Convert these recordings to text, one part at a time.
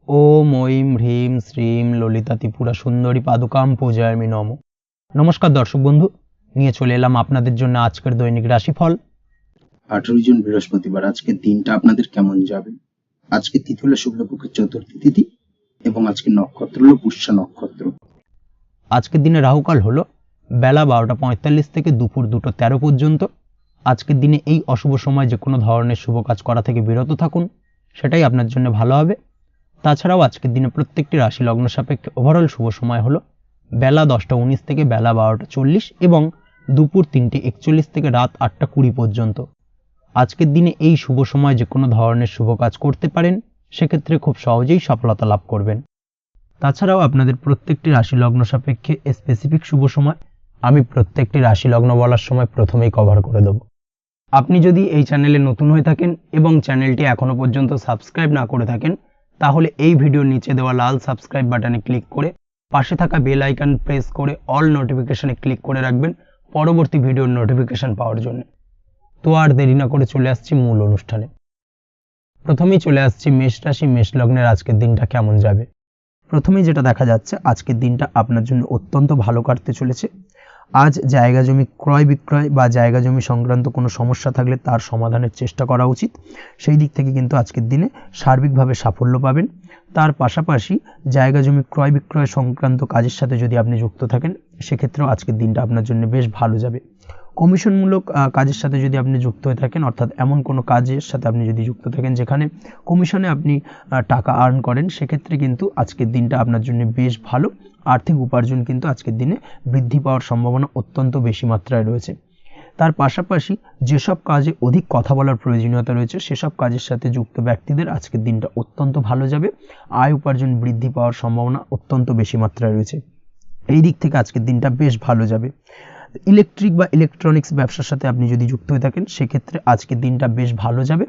ওম ঐম হ্রিম শ্রীম ললিতা ত্রিপুরা সুন্দরী পাদুকাম পূজায়ামি নমঃ। নমস্কার দর্শক বন্ধু, নিয়ে চলে এলাম আপনাদের জন্য আজকের দৈনিক রাশিফল। 18 জুন বৃহস্পতিবার। আজকের দিনটা আপনাদের কেমন যাবে? আজকে তিথি হলো শুক্লপক্ষের চতুর্থী তিথি এবং আজকে নক্ষত্র হলো পুষ্যা নক্ষত্র। আজকের দিনে রাহুকাল হলো বেলা 12টা 45 থেকে দুপুর 2টা 13 পর্যন্ত। আজকের দিনে এই অশুভ সময় যে কোনো ধরনের শুভ কাজ করা থেকে বিরত থাকুন, সেটাই আপনার জন্য ভালো হবে। তাছাড়াও আজকের দিনে প্রত্যেকটি রাশি লগ্ন সাপেক্ষে ওভারঅল শুভ সময় হলো বেলা 10টা 19 থেকে বেলা 12টা 40 এবং দুপুর 3টে 41 থেকে রাত 8টা 20 পর্যন্ত। আজকের দিনে এই শুভ সময় যে কোনো ধরনের শুভ কাজ করতে পারেন, সেক্ষেত্রে খুব সহজেই সফলতা লাভ করবেন। তাছাড়াও আপনাদের প্রত্যেকটি রাশি লগ্ন সাপেক্ষে স্পেসিফিক শুভ সময় আমি প্রত্যেকটি রাশি লগ্ন বলার সময় প্রথমেই কভার করে দেব। আপনি যদি এই চ্যানেলে নতুন হয়ে থাকেন এবং চ্যানেলটি এখনো পর্যন্ত সাবস্ক্রাইব না করে থাকেন, তাহলে এই ভিডিওর নিচে দেওয়া লাল সাবস্ক্রাইব বাটনে ক্লিক করে পাশে থাকা বেল আইকন প্রেস করে অল নোটিফিকেশনে ক্লিক করে রাখবেন পরবর্তী ভিডিওর নোটিফিকেশন পাওয়ার জন্য। তো আর দেরি না করে চলে আসছি মূল অনুষ্ঠানে। প্রথমেই চলে আসছি মেষ রাশি মেষ লগ্নের আজকের দিনটা কেমন যাবে। প্রথমেই যেটা দেখা যাচ্ছে, আজকের দিনটা আপনার জন্য অত্যন্ত ভালো কাটতে চলেছে। আজ জায়গা জমি ক্রয় বিক্রয় বা জায়গা জমি সংক্রান্ত কোনো সমস্যা থাকলে তার সমাধানের চেষ্টা করা উচিত। সেই দিক থেকে কিন্তু আজকের দিনে সার্বিকভাবে সাফল্য পাবেন। তার পাশাপাশি জায়গা জমি ক্রয় বিক্রয় সংক্রান্ত কাজের সাথে যদি আপনি যুক্ত থাকেন, সেক্ষেত্রেও আজকের দিনটা আপনার জন্য বেশ ভালো যাবে। কমিশনমূলক কাজের সাথে যদি আপনি যুক্ত হয়ে থাকেন, অর্থাৎ এমন কোনো কাজের সাথে আপনি যদি যুক্ত থাকেন যেখানে কমিশনে আপনি টাকা আর্ন করেন, সেক্ষেত্রে কিন্তু আজকের দিনটা আপনার জন্য বেশ ভালো। আর্থিক উপার্জন কিন্তু আজকের দিনে বৃদ্ধি পাওয়ার সম্ভাবনা অত্যন্ত বেশি মাত্রায় রয়েছে। তার পাশাপাশি যেসব কাজে অধিক কথা বলার প্রয়োজনীয়তা রয়েছে, সেসব কাজের সাথে যুক্ত ব্যক্তিদের আজকের দিনটা অত্যন্ত ভালো যাবে। আয় উপার্জন বৃদ্ধি পাওয়ার সম্ভাবনা অত্যন্ত বেশি মাত্রায় রয়েছে। এই দিক থেকে আজকের দিনটা বেশ ভালো যাবে। ইলেকট্রিক বা ইলেকট্রনিক্স ব্যবসার সাথে আপনি যদি যুক্ত হয়ে থাকেন, সেক্ষেত্রে আজকের দিনটা বেশ ভালো যাবে।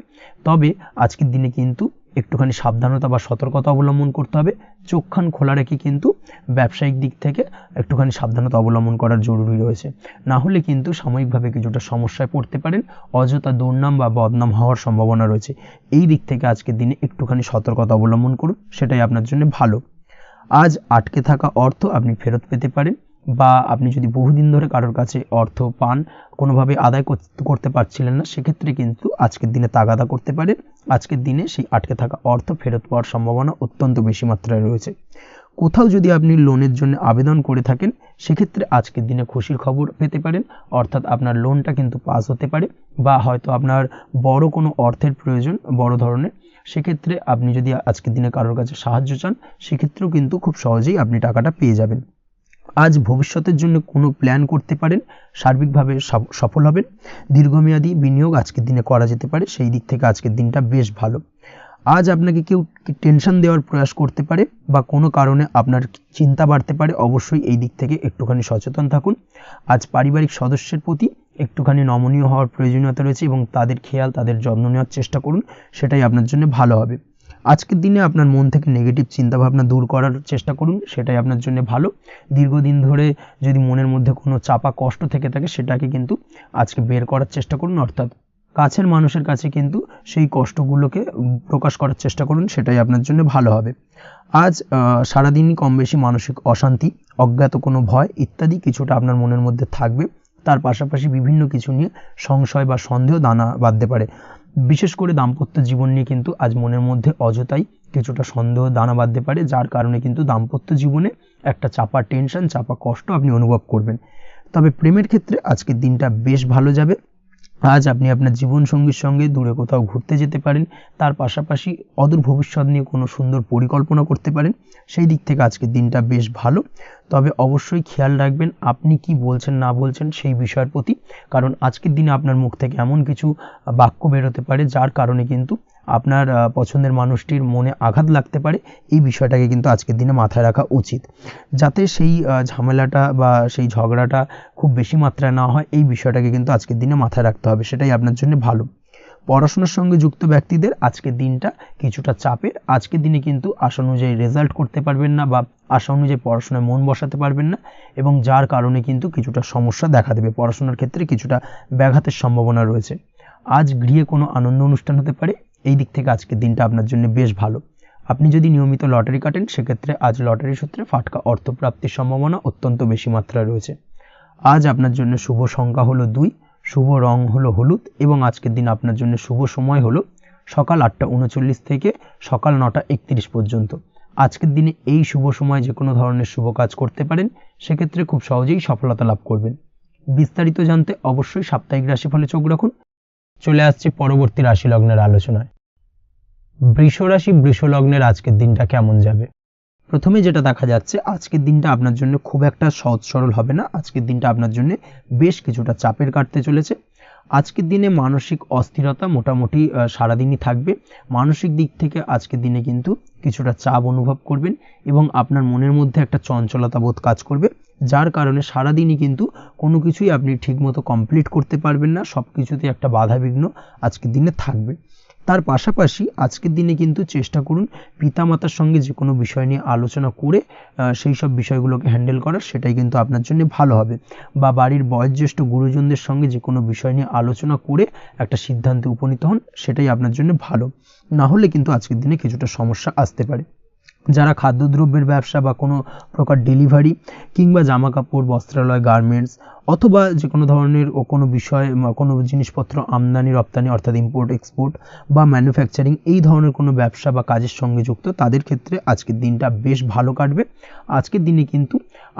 তবে আজকের দিনে কিন্তু একটুখানি সাবধানতা বা সতর্কতা অবলম্বন করতে হবে। চোখ কান খোলা রেখে কিন্তু ব্যবসায়িক দিক থেকে একটুখানি সাবধানতা অবলম্বন করার জরুরি রয়েছে। না হলে কিন্তু সাময়িকভাবে কিছুটা সমস্যায় পড়তে পারেন, অযথা দুর্নাম বা বদনাম হওয়ার সম্ভাবনা রয়েছে। এই দিক থেকে আজকের দিনে একটুখানি সতর্কতা অবলম্বন করুন, সেটাই আপনার জন্য ভালো। আজ আটকে থাকা অর্থ আপনি ফেরত পেতে পারেন, বা আপনি যদি বহুদিন ধরে কারোর কাছে অর্থ পান, কোনোভাবে আদায় করতে পারছিলেন না, সেক্ষেত্রে কিন্তু আজকের দিনে তাগাদা করতে পারেন। আজকের দিনে সেই আটকে থাকা অর্থ ফেরত পাওয়ার সম্ভাবনা অত্যন্ত বেশি মাত্রায় রয়েছে। কোথাও যদি আপনি লোনের জন্য আবেদন করে থাকেন, সেক্ষেত্রে আজকের দিনে খুশির খবর পেতে পারেন, অর্থাৎ আপনার লোনটা কিন্তু পাস হতে পারে, বা হয়তো আপনার বড় কোনো অর্থের প্রয়োজন বড় ধরনের, সেক্ষেত্রে আপনি যদি আজকের দিনে কারোর কাছে সাহায্য চান, সেক্ষেত্রেও কিন্তু খুব সহজেই আপনি টাকাটা পেয়ে যাবেন। আজ ভবিষ্যতের জন্য কোনো প্ল্যান করতে পারেন, সার্বিকভাবে সফল হবেন। দীর্ঘমেয়াদী বিনিয়োগ আজকের দিনে করা যেতে পারে, সেই দিক থেকে আজকের দিনটা বেশ ভালো। আজ আপনাকে কেউ টেনশন দেওয়ার প্রয়াস করতে পারে বা কোনো কারণে আপনার চিন্তা বাড়তে পারে, অবশ্যই এই দিক থেকে একটুখানি সচেতন থাকুন। আজ পারিবারিক সদস্যের প্রতি একটুখানি নমনীয় হওয়ার প্রয়োজনীয়তা রয়েছে এবং তাদের খেয়াল তাদের যত্ন নেওয়ার চেষ্টা করুন, সেটাই আপনার জন্য ভালো হবে। আজকের দিনে আপনার মন থেকে নেগেটিভ চিন্তাভাবনা দূর করার চেষ্টা করুন, সেটাই আপনার জন্য ভালো। দীর্ঘদিন ধরে যদি মনের মধ্যে কোনো চাপা কষ্ট থেকে থাকে, সেটাকে কিন্তু আজকে বের করার চেষ্টা করুন, অর্থাৎ কাছের মানুষের কাছে কিন্তু সেই কষ্টগুলোকে প্রকাশ করার চেষ্টা করুন, সেটাই আপনার জন্য ভালো হবে। আজ সারাদিনই কম বেশি মানসিক অশান্তি, অজ্ঞাত কোনো ভয় ইত্যাদি কিছুটা আপনার মনের মধ্যে থাকবে। তার পাশাপাশি বিভিন্ন কিছু নিয়ে সংশয় বা সন্দেহ দানা বাঁধতে পারে। বিশেষ করে দাম্পত্য জীবন নিয়ে কিন্তু আজ মনের মধ্যে অযথাই কিছুটা সন্দেহ দানা বাঁধতে পারে, যার কারণে কিন্তু দাম্পত্য জীবনে একটা চাপা টেনশন চাপা কষ্ট আপনি অনুভব করবেন। তবে প্রেমের ক্ষেত্রে আজকের দিনটা বেশ ভালো যাবে। আজ আপনি আপনার জীবনসঙ্গীর সঙ্গে দূরে কোথাও ঘুরতে যেতে পারেন, তার পাশাপাশি অদূর ভবিষ্যৎ নিয়ে কোনো সুন্দর পরিকল্পনা করতে পারেন, সেই দিক থেকে আজকের দিনটা বেশ ভালো। তবে অবশ্যই খেয়াল রাখবেন আপনি কি বলছেন না বলছেন সেই বিষয়ের প্রতি, কারণ আজকের দিনে আপনার মুখ থেকে এমন কিছু বাক্য বেরোতে পারে যার কারণে কিন্তু আপনার পছন্দের মানুষটির মনে আঘাত লাগতে পারে। এই বিষয়টাকে কিন্তু আজকের দিনে মাথায় রাখা উচিত, যাতে সেই ঝামেলাটা বা সেই ঝগড়াটা খুব বেশি মাত্রায় না হয়। এই বিষয়টাকে কিন্তু আজকের দিনে মাথায় রাখতে হবে, সেটাই আপনার জন্য ভালো। পড়াশোনার সঙ্গে যুক্ত ব্যক্তিদের আজকের দিনটা কিছুটা চাপের। আজকের দিনে কিন্তু আশা অনুযায়ী রেজাল্ট করতে পারবেন না বা আশা অনুযায়ী পড়াশোনায় মন বসাতে পারবেন না, এবং যার কারণে কিন্তু কিছুটা সমস্যা দেখা দেবে। পড়াশোনার ক্ষেত্রে কিছুটা ব্যাঘাতের সম্ভাবনা রয়েছে। আজ গৃহে কোনো আনন্দ অনুষ্ঠান হতে পারে, এই দিক থেকে আজকের দিনটা আপনার জন্য বেশ ভালো। আপনি যদি নিয়মিত লটারি কাটেন সেক্ষেত্রে আজ লটারি সূত্রে ফাটকা অর্থপ্রাপ্তির সম্ভাবনা অত্যন্ত বেশি মাত্রায় রয়েছে। আজ আপনার জন্য শুভ সংখ্যা হলো 2, শুভ রং হলো হলুদ এবং আজকের দিন আপনার জন্য শুভ সময় হলো সকাল 8:39 থেকে সকাল 9:31 পর্যন্ত। আজকের দিনে এই শুভ সময় যে কোনো ধরনের শুভ কাজ করতে পারেন, সেক্ষেত্রে খুব সহজেই সফলতা লাভ করবেন। বিস্তারিত জানতে অবশ্যই সাপ্তাহিক রাশিফলে চোখ রাখুন। চলে আসছে পরবর্তী রাশি লগ্নের আলোচনায়। বৃষ রাশি বৃষ লগ্নের আজকের দিনটা কেমন যাবে? প্রথমে যেটা দেখা যাচ্ছে, আজকের দিনটা আপনার জন্য খুব একটা সহজ সরল হবে না। আজকের দিনটা আপনার জন্য বেশ কিছুটা চাপের কাটতে চলেছে। আজকের দিনে মানসিক অস্থিরতা মোটামুটি সারাদিনই থাকবে। মানসিক দিক থেকে আজকের দিনে কিন্তু কিছুটা চাপ অনুভব করবেন এবং আপনার মনের মধ্যে একটা চঞ্চলতা বোধ কাজ করবে, যার কারণে সারাদিনই কিন্তু কোনো কিছুই আপনি ঠিকমতো কমপ্লিট করতে পারবেন না। সব কিছুতে একটা বাধাবিঘ্ন আজকের দিনে থাকবে। তার পাশাপাশি আজকের দিনে কিন্তু চেষ্টা করুন পিতামাতার সঙ্গে যে কোনো বিষয় নিয়ে আলোচনা করে সেই সব বিষয়গুলোকে হ্যান্ডেল করার, সেটাই কিন্তু আপনার জন্য ভালো হবে। বা বাড়ির বয়োজ্যেষ্ঠ গুরুজনদের সঙ্গে যে কোনো বিষয় নিয়ে আলোচনা করে একটা সিদ্ধান্তে উপনীত হন, সেটাই আপনার জন্য ভালো। না হলে কিন্তু আজকের দিনে কিছুটা সমস্যা আসতে পারে। যারা খাদ্যদ্রব্যের ব্যবসা বা কোনো প্রকার ডেলিভারি কিংবা জামা কাপড়, বস্ত্রালয়, গার্মেন্টস অথবা যে কোনো ধরনের কোনো বিষয় কোনো জিনিসপত্র আমদানি রপ্তানি অর্থাৎ ইম্পোর্ট এক্সপোর্ট বা ম্যানুফ্যাকচারিং এই ধরনের কোনো ব্যবসা বা কাজের সঙ্গে যুক্ত, তাদের ক্ষেত্রে আজকের দিনটা বেশ ভালো কাটবে। আজকের দিনে কিন্তু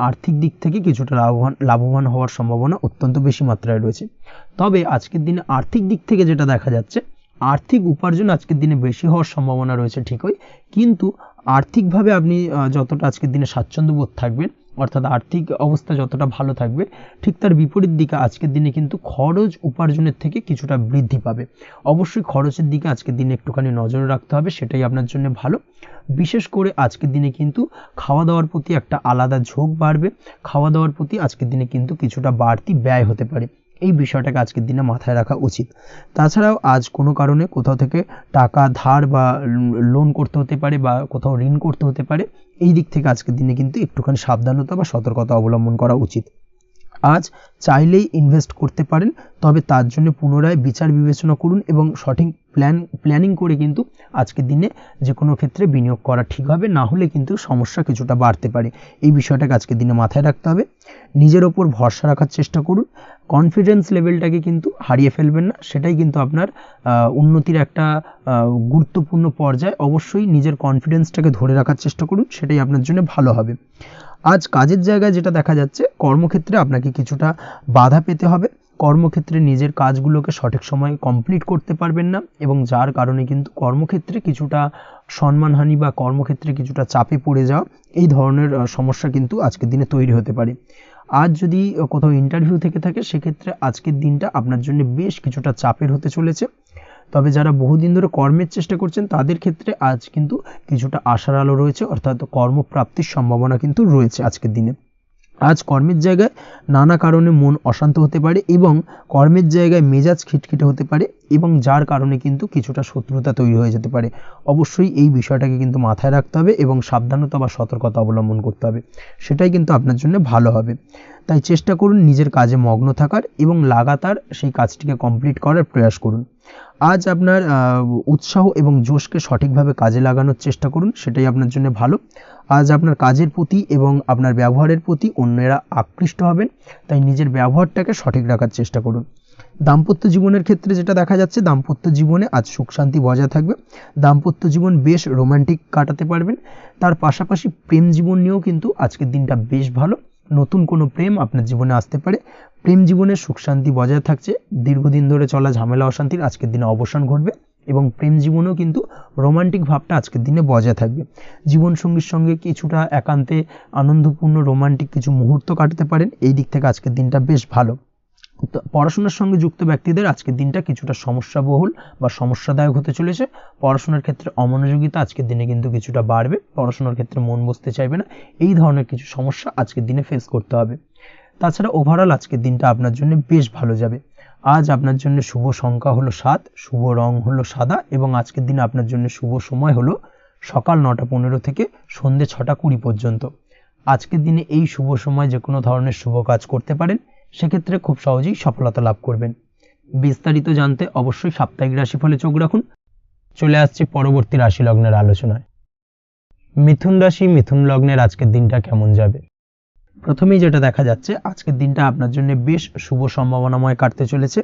আর্থিক দিক থেকে কিছুটা লাভবান হওয়ার সম্ভাবনা অত্যন্ত বেশি মাত্রায় রয়েছে। তবে আজকের দিনে আর্থিক দিক থেকে যেটা দেখা যাচ্ছে, আর্থিক উপার্জন আজকের দিনে বেশি হওয়ার সম্ভাবনা রয়েছে ঠিকই, কিন্তু আর্থিকভাবে আপনি যতটা আজকের দিনে স্বাচ্ছন্দ্য বোধ থাকবেন, অর্থাৎ আর্থিক অবস্থা যতটা ভালো থাকবে, ঠিক তার বিপরীত দিকে আজকের দিনে কিন্তু খরচ উপার্জনের থেকে কিছুটা বৃদ্ধি পাবে। অবশ্যই খরচের দিকে আজকের দিনে একটুখানি নজর রাখতে হবে, সেটাই আপনার জন্য ভালো। বিশেষ করে আজকের দিনে কিন্তু খাওয়া দাওয়ার প্রতি একটা আলাদা ঝোঁক বাড়বে। খাওয়া দাওয়ার প্রতি আজকের দিনে কিন্তু কিছুটা বাড়তি ব্যয় হতে পারে। এই বিষয়টাকে আজকের দিনে মাথায় রাখা উচিত। তাছাড়াও আজ কোনো কারণে কোথাও থেকে টাকা ধার বা লোন করতে হতে পারে বা কোথাও ঋণ করতে হতে পারে। এই দিক থেকে আজকের দিনে কিন্তু একটুখানি সাবধানতা বা সতর্কতা অবলম্বন করা উচিত। আজ চাইলেই ইনভেস্ট করতে পারেন, তবে তার জন্য পুনরায় বিচার বিবেচনা করুন এবং সঠিক প্ল্যানিং করে কিন্তু আজকের দিনে যে কোনো ক্ষেত্রে বিনিয়োগ করা ঠিক হবে। না হলে কিন্তু সমস্যা কিছুটা বাড়তে পারে। এই বিষয়টাকে আজকের দিনে মাথায় রাখতে হবে। নিজের ওপর ভরসা রাখার চেষ্টা করুন। কনফিডেন্স লেভেলটাকে কিন্তু হারিয়ে ফেলবেন না, সেটাই কিন্তু আপনার উন্নতির একটা গুরুত্বপূর্ণ পর্যায়। অবশ্যই নিজের কনফিডেন্সটাকে ধরে রাখার চেষ্টা করুন, সেটাই আপনার জন্য ভালো হবে। আজ কাজের জায়গায় যেটা দেখা যাচ্ছে, কর্মক্ষেত্রে আপনাকে কিছুটা বাধা পেতে হবে। কর্মক্ষেত্রে নিজের কাজগুলোকে সঠিক সময়ে কমপ্লিট করতে পারবেন না এবং যার কারণে কিন্তু কর্মক্ষেত্রে কিছুটা সম্মানহানি বা কর্মক্ষেত্রে কিছুটা চাপে পড়ে যাওয়া, এই ধরনের সমস্যা কিন্তু আজকের দিনে তৈরি হতে পারে। আজ যদি কোথাও ইন্টারভিউ থেকে থাকে, সেক্ষেত্রে আজকের দিনটা আপনার জন্য বেশ কিছুটা চাপের হতে চলেছে। তবে যারা বহুদিন ধরে কর্মের চেষ্টা করছেন, তাদের ক্ষেত্রে আজ কিন্তু কিছুটা আশার আলো রয়েছে, অর্থাৎ কর্মপ্রাপ্তির সম্ভাবনা কিন্তু রয়েছে আজকের দিনে। আজ কর্মের জায়গায় নানা কারণে মন অশান্ত হতে পারে এবং কর্মের জায়গায় মেজাজ খিটখিটে হতে পারে এবং যার কারণে কিন্তু কিছুটা শত্রুতা তৈরি হয়ে যেতে পারে। অবশ্যই এই বিষয়টাকে কিন্তু মাথায় রাখতে হবে এবং সাবধানতা বা সতর্কতা অবলম্বন করতে হবে, সেটাই কিন্তু আপনার জন্য ভালো হবে। তাই চেষ্টা করুন নিজের কাজে মগ্ন থাকার এবং লাগাতার সেই কাজটিকে কমপ্লিট করার প্রয়াস করুন। আজ আপনার উৎসাহ এবং জোশকে সঠিকভাবে কাজে লাগানোর চেষ্টা করুন, সেটাই আপনার জন্য ভালো। আজ আপনার কাজের প্রতি এবং আপনার ব্যবহারের প্রতি অন্যেরা আকৃষ্ট হবেন, তাই নিজের ব্যবহারটাকে সঠিক রাখার চেষ্টা করুন। দাম্পত্য জীবনের ক্ষেত্রে যেটা দেখা যাচ্ছে, দাম্পত্য জীবনে আজ সুখ শান্তি বজায় থাকবে। দাম্পত্য জীবন বেশ রোমান্টিক কাটাতে পারবেন। তার পাশাপাশি প্রেম জীবন নিয়েও কিন্তু আজকের দিনটা বেশ ভালো। নতুন কোনো প্রেম আপনার জীবনে আসতে পারে। প্রেম জীবনে সুখ শান্তি বজায় থাকছে। দীর্ঘদিন ধরে চলা ঝামেলা অশান্তির আজকের দিনে অবসান ঘটবে এবং প্রেম জীবনেও কিন্তু রোমান্টিক ভাবটা আজকের দিনে বজায় থাকবে। জীবনসঙ্গীর সঙ্গে কিছুটা একান্তে আনন্দপূর্ণ রোমান্টিক কিছু মুহূর্ত কাটাতে পারেন। এই দিক থেকে আজকের দিনটা বেশ ভালো। পড়াশোনার সঙ্গে যুক্ত ব্যক্তিদের আজকের দিনটা কিছুটা সমস্যাবহুল বা সমস্যাদায়ক হতে চলেছে। পড়াশোনার ক্ষেত্রে অমনোযোগিতা আজকের দিনে কিন্তু কিছুটা বাড়বে। পড়াশোনার ক্ষেত্রে মন বসতে চাইবে না। এই ধরনের কিছু সমস্যা আজকের দিনে ফেস করতে হবে। তাছাড়া ওভারঅল আজকের দিনটা আপনার জন্য বেশ ভালো যাবে। আজ আপনার জন্য শুভ সংখ্যা হলো 7, শুভ রং হলো সাদা এবং আজকের দিনে আপনার জন্য শুভ সময় হলো সকাল 9:15 থেকে সন্ধ্যে 6:20 পর্যন্ত। আজকের দিনে এই শুভ সময় যে কোনো ধরনের শুভ কাজ করতে পারেন, সেক্ষেত্রে খুব সহজেই সফলতা লাভ করবেন। বিস্তারিত জানতে অবশ্যই সাপ্তাহিক রাশিফলে চোখ রাখুন। চলে আসছে পরবর্তী রাশি লগ্নের আলোচনায়। মিথুন রাশি মিথুন লগ্নের আজকের দিনটা কেমন যাবে? প্রথমেই যেটা দেখা যাচ্ছে, আজকের দিনটা আপনার জন্য বেশ শুভ সম্ভাবনাময় কাটতে চলেছে।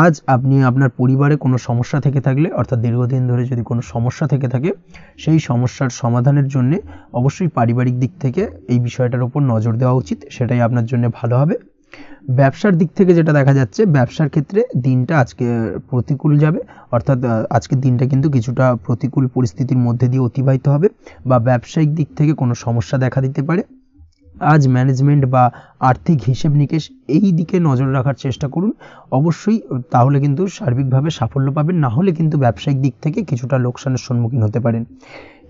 আজ আপনি আপনার পরিবারে কোনো সমস্যা থেকে থাকলে, অর্থাৎ দীর্ঘদিন ধরে যদি কোনো সমস্যা থেকে থাকে, সেই সমস্যার সমাধানের জন্য অবশ্যই পারিবারিক দিক থেকে এই বিষয়টার উপর নজর দেওয়া উচিত, সেটাই আপনার জন্য ভালো হবে। ব্যবসার দিক থেকে যেটা দেখা যাচ্ছে, ব্যবসার ক্ষেত্রে দিনটা আজকে প্রতিকূল যাবে, অর্থাৎ আজকের দিনটা কিন্তু কিছুটা প্রতিকূল পরিস্থিতির মধ্যে দিয়ে অতিবাহিত হবে, বা ব্যবসায়িক দিক থেকে কোনো সমস্যা দেখা দিতে পারে। আজ ম্যানেজমেন্ট বা আর্থিক হিসেব নিকেশ এই দিকে নজর রাখার চেষ্টা করুন অবশ্যই, তাহলে কিন্তু সার্বিকভাবে সাফল্য পাবেন। না হলে কিন্তু ব্যবসায়িক দিক থেকে কিছুটা লোকসানের সম্মুখীন হতে পারেন।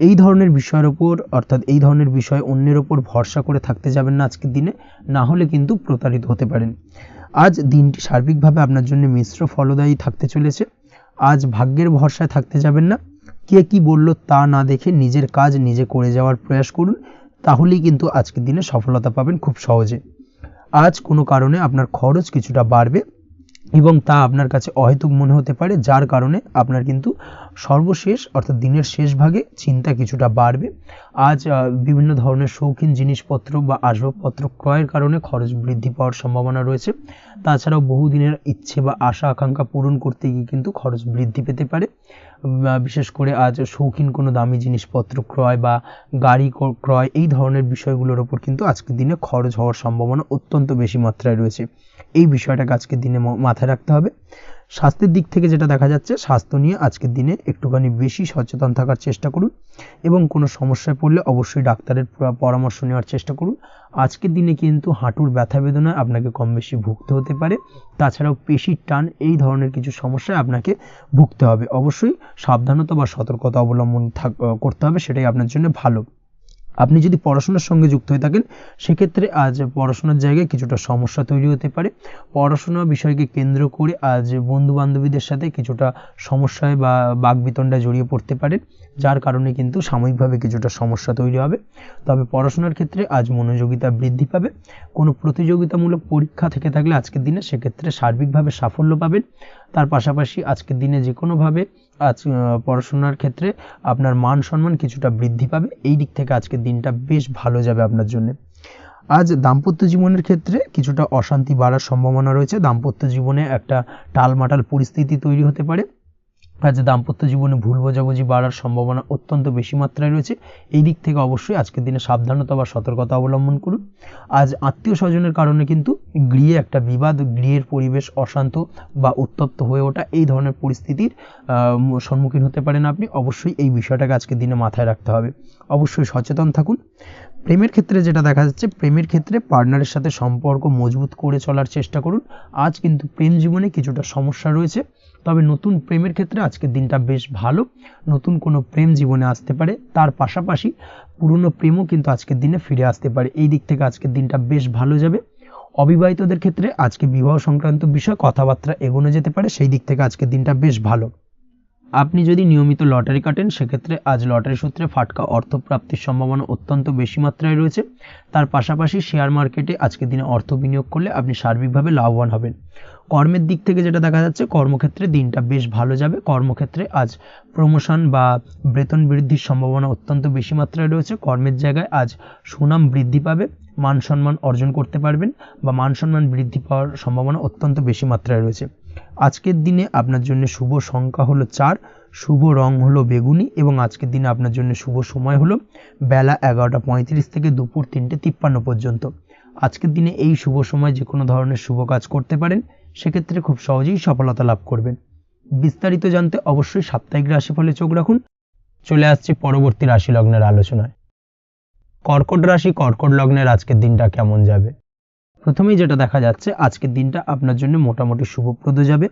এই ধরনের বিষয়ের ওপর, অর্থাৎ এই ধরনের বিষয় অন্যের ওপর ভরসা করে থাকতে যাবেন না আজকের দিনে, না হলে কিন্তু প্রতারিত হতে পারেন। আজ দিনটি সার্বিকভাবে আপনার জন্য মিশ্র ফলদায়ী থাকতে চলেছে। আজ ভাগ্যের ভরসায় থাকতে যাবেন না। কে কি বলল তা না দেখে নিজের কাজ নিজে করে যাওয়ার প্রয়াস করুন, তাহলেই কিন্তু আজকের দিনে সফলতা পাবেন খুব সহজে। আজ কোনো কারণে আপনার খরচ কিছুটা বাড়বে এবং তা আপনার কাছে অহেতুক মনে হতে পারে, যার কারণে আপনার কিন্তু সর্বশেষ, অর্থাৎ দিনের শেষ ভাগে চিন্তা কিছুটা বাড়বে। আজ বিভিন্ন ধরনের শৌখিন জিনিসপত্র বা আসবাবপত্র ক্রয়ের কারণে খরচ বৃদ্ধি পাওয়ার সম্ভাবনা রয়েছে। তাছাড়াও বহুদিনের ইচ্ছে বা আশা আকাঙ্ক্ষা পূরণ করতে গিয়ে কিন্তু খরচ বৃদ্ধি পেতে পারে। বিশেষ করে আজ শৌখিন কোনো দামি জিনিসপত্র ক্রয় বা গাড়ি ক্রয়, এই ধরনের বিষয়গুলোর ওপর কিন্তু আজকের দিনে খরচ হওয়ার সম্ভাবনা অত্যন্ত বেশি মাত্রায় রয়েছে। এই বিষয়টাকে আজকের দিনে মাথায় রাখতে হবে। স্বাস্থ্যের দিক থেকে যেটা দেখা যাচ্ছে, স্বাস্থ্য নিয়ে আজকের দিনে একটুখানি বেশি সচেতন থাকার চেষ্টা করুন এবং কোনো সমস্যায় পড়লে অবশ্যই ডাক্তারের পরামর্শ নেওয়ার চেষ্টা করুন। আজকের দিনে কিন্তু হাঁটুর ব্যথা বেদনায় আপনাকে কম বেশি ভুগতে হতে পারে। তাছাড়াও পেশির টান, এই ধরনের কিছু সমস্যায় আপনাকে ভুগতে হবে। অবশ্যই সাবধানতা বা সতর্কতা অবলম্বন করতে হবে, সেটাই আপনার জন্য ভালো। আপনি যদি পড়াশোনার সঙ্গে যুক্ত হয়ে থাকেন, সেক্ষেত্রে আজ পড়াশোনার জায়গায় কিছুটা সমস্যা তৈরি হতে পারে। পড়াশোনা বিষয়কে কেন্দ্র করে আজ বন্ধু বান্ধবীদের সাথে কিছুটা সমস্যায় বা বাকবিতণ্ডায় জড়িয়ে পড়তে পারেন, যার কারণে কিন্তু সাময়িকভাবে কিছুটা সমস্যা তৈরি হবে। তবে পড়াশোনার ক্ষেত্রে আজ মনোযোগিতা বৃদ্ধি পাবে। কোনো প্রতিযোগিতামূলক পরীক্ষা থেকে থাকলে আজকের দিনে সেক্ষেত্রে সার্বিকভাবে সাফল্য পাবেন। তার পাশাপাশি আজকের দিনে যে কোনোভাবে আজ পড়াশোনার ক্ষেত্রে আপনার মান সম্মান কিছুটা বৃদ্ধি পাবে। এই দিক থেকে আজকের দিনটা বেশ ভালো যাবে আপনার জন্য। আজ দাম্পত্য জীবনের ক্ষেত্রে কিছুটা অশান্তি বাড়ার সম্ভাবনা রয়েছে। দাম্পত্য জীবনে একটা টালমাটাল পরিস্থিতি তৈরি হতে পারে। আজ দাম্পত্য জীবনে ভুল বোঝাবুঝি বাড়ার সম্ভাবনা অত্যন্ত বেশি মাত্রায় রয়েছে। এই দিক থেকে অবশ্যই আজকের দিনে সাবধানতা বা সতর্কতা অবলম্বন করুন। আজ আত্মীয় স্বজনের কারণে কিন্তু গৃহে একটা বিবাদ, গৃহের পরিবেশ অশান্ত বা উত্তপ্ত হয়ে ওঠা, এই ধরনের পরিস্থিতির সম্মুখীন হতে পারেন আপনি। অবশ্যই এই বিষয়টাকে আজকের দিনে মাথায় রাখতে হবে। অবশ্যই সচেতন থাকুন। প্রেমের ক্ষেত্রে যেটা দেখা যাচ্ছে, প্রেমের ক্ষেত্রে পার্টনারের সাথে সম্পর্ক মজবুত করে চলার চেষ্টা করুন। আজ কিন্তু প্রেম জীবনে কিছুটা সমস্যা রয়েছে, তবে নতুন প্রেমের ক্ষেত্রে আজকের দিনটা বেশ ভালো। নতুন কোনো প্রেম জীবনে আসতে পারে, তার পাশাপাশি পুরনো প্রেমও কিন্তু আজকের দিনে ফিরে আসতে পারে। এই দিক থেকে আজকের দিনটা বেশ ভালো যাবে। অবিবাহিতদের ক্ষেত্রে আজকে বিবাহ সংক্রান্ত বিষয় কথাবার্তা এগোনো যেতে পারে, সেই দিক থেকে আজকের দিনটা বেশ ভালো। আপনি যদি নিয়মিত লটারি কাটেন, সেক্ষেত্রে আজ লটারি সূত্রে ফাটকা অর্থপ্রাপ্তির সম্ভাবনা অত্যন্ত বেশি মাত্রায় রয়েছে। তার পাশাপাশি শেয়ার মার্কেটে আজকের দিনে অর্থ বিনিয়োগ করলে আপনি সার্বিকভাবে লাভবান হবেন। কর্মের দিক থেকে যেটা দেখা যাচ্ছে, কর্মক্ষেত্রে দিনটা বেশ ভালো যাবে। কর্মক্ষেত্রে আজ প্রমোশন বা বেতন বৃদ্ধির সম্ভাবনা অত্যন্ত বেশি মাত্রায় রয়েছে। কর্মের জায়গায় আজ সুনাম বৃদ্ধি পাবে, মান সম্মান অর্জন করতে পারবেন বা মান সম্মান বৃদ্ধি পাওয়ার সম্ভাবনা অত্যন্ত বেশি মাত্রায় রয়েছে। আজকের দিনে আপনার জন্য শুভ সংখ্যা হলো 4, শুভ রং হলো বেগুনি এবং আজকের দিনে আপনার জন্য শুভ সময় হলো বেলা 11:35 থেকে দুপুর 3:53 পর্যন্ত। আজকের দিনে এই শুভ সময় যে কোনো ধরনের শুভ কাজ করতে পারেন, সেক্ষেত্রে খুব সহজেই সফলতা লাভ করবেন। বিস্তারিত জানতে অবশ্যই সাপ্তাহিক রাশিফলে চোখ রাখুন। চলে আসছে পরবর্তী রাশি লগ্নের আলোচনায়। কর্কট রাশি কর্কট লগ্নের আজকের দিনটা কেমন যাবে? প্রথমেই যেটা দেখা যাচ্ছে, আজকের দিনটা আপনার জন্য মোটামুটি শুভপ্রদ যাবে।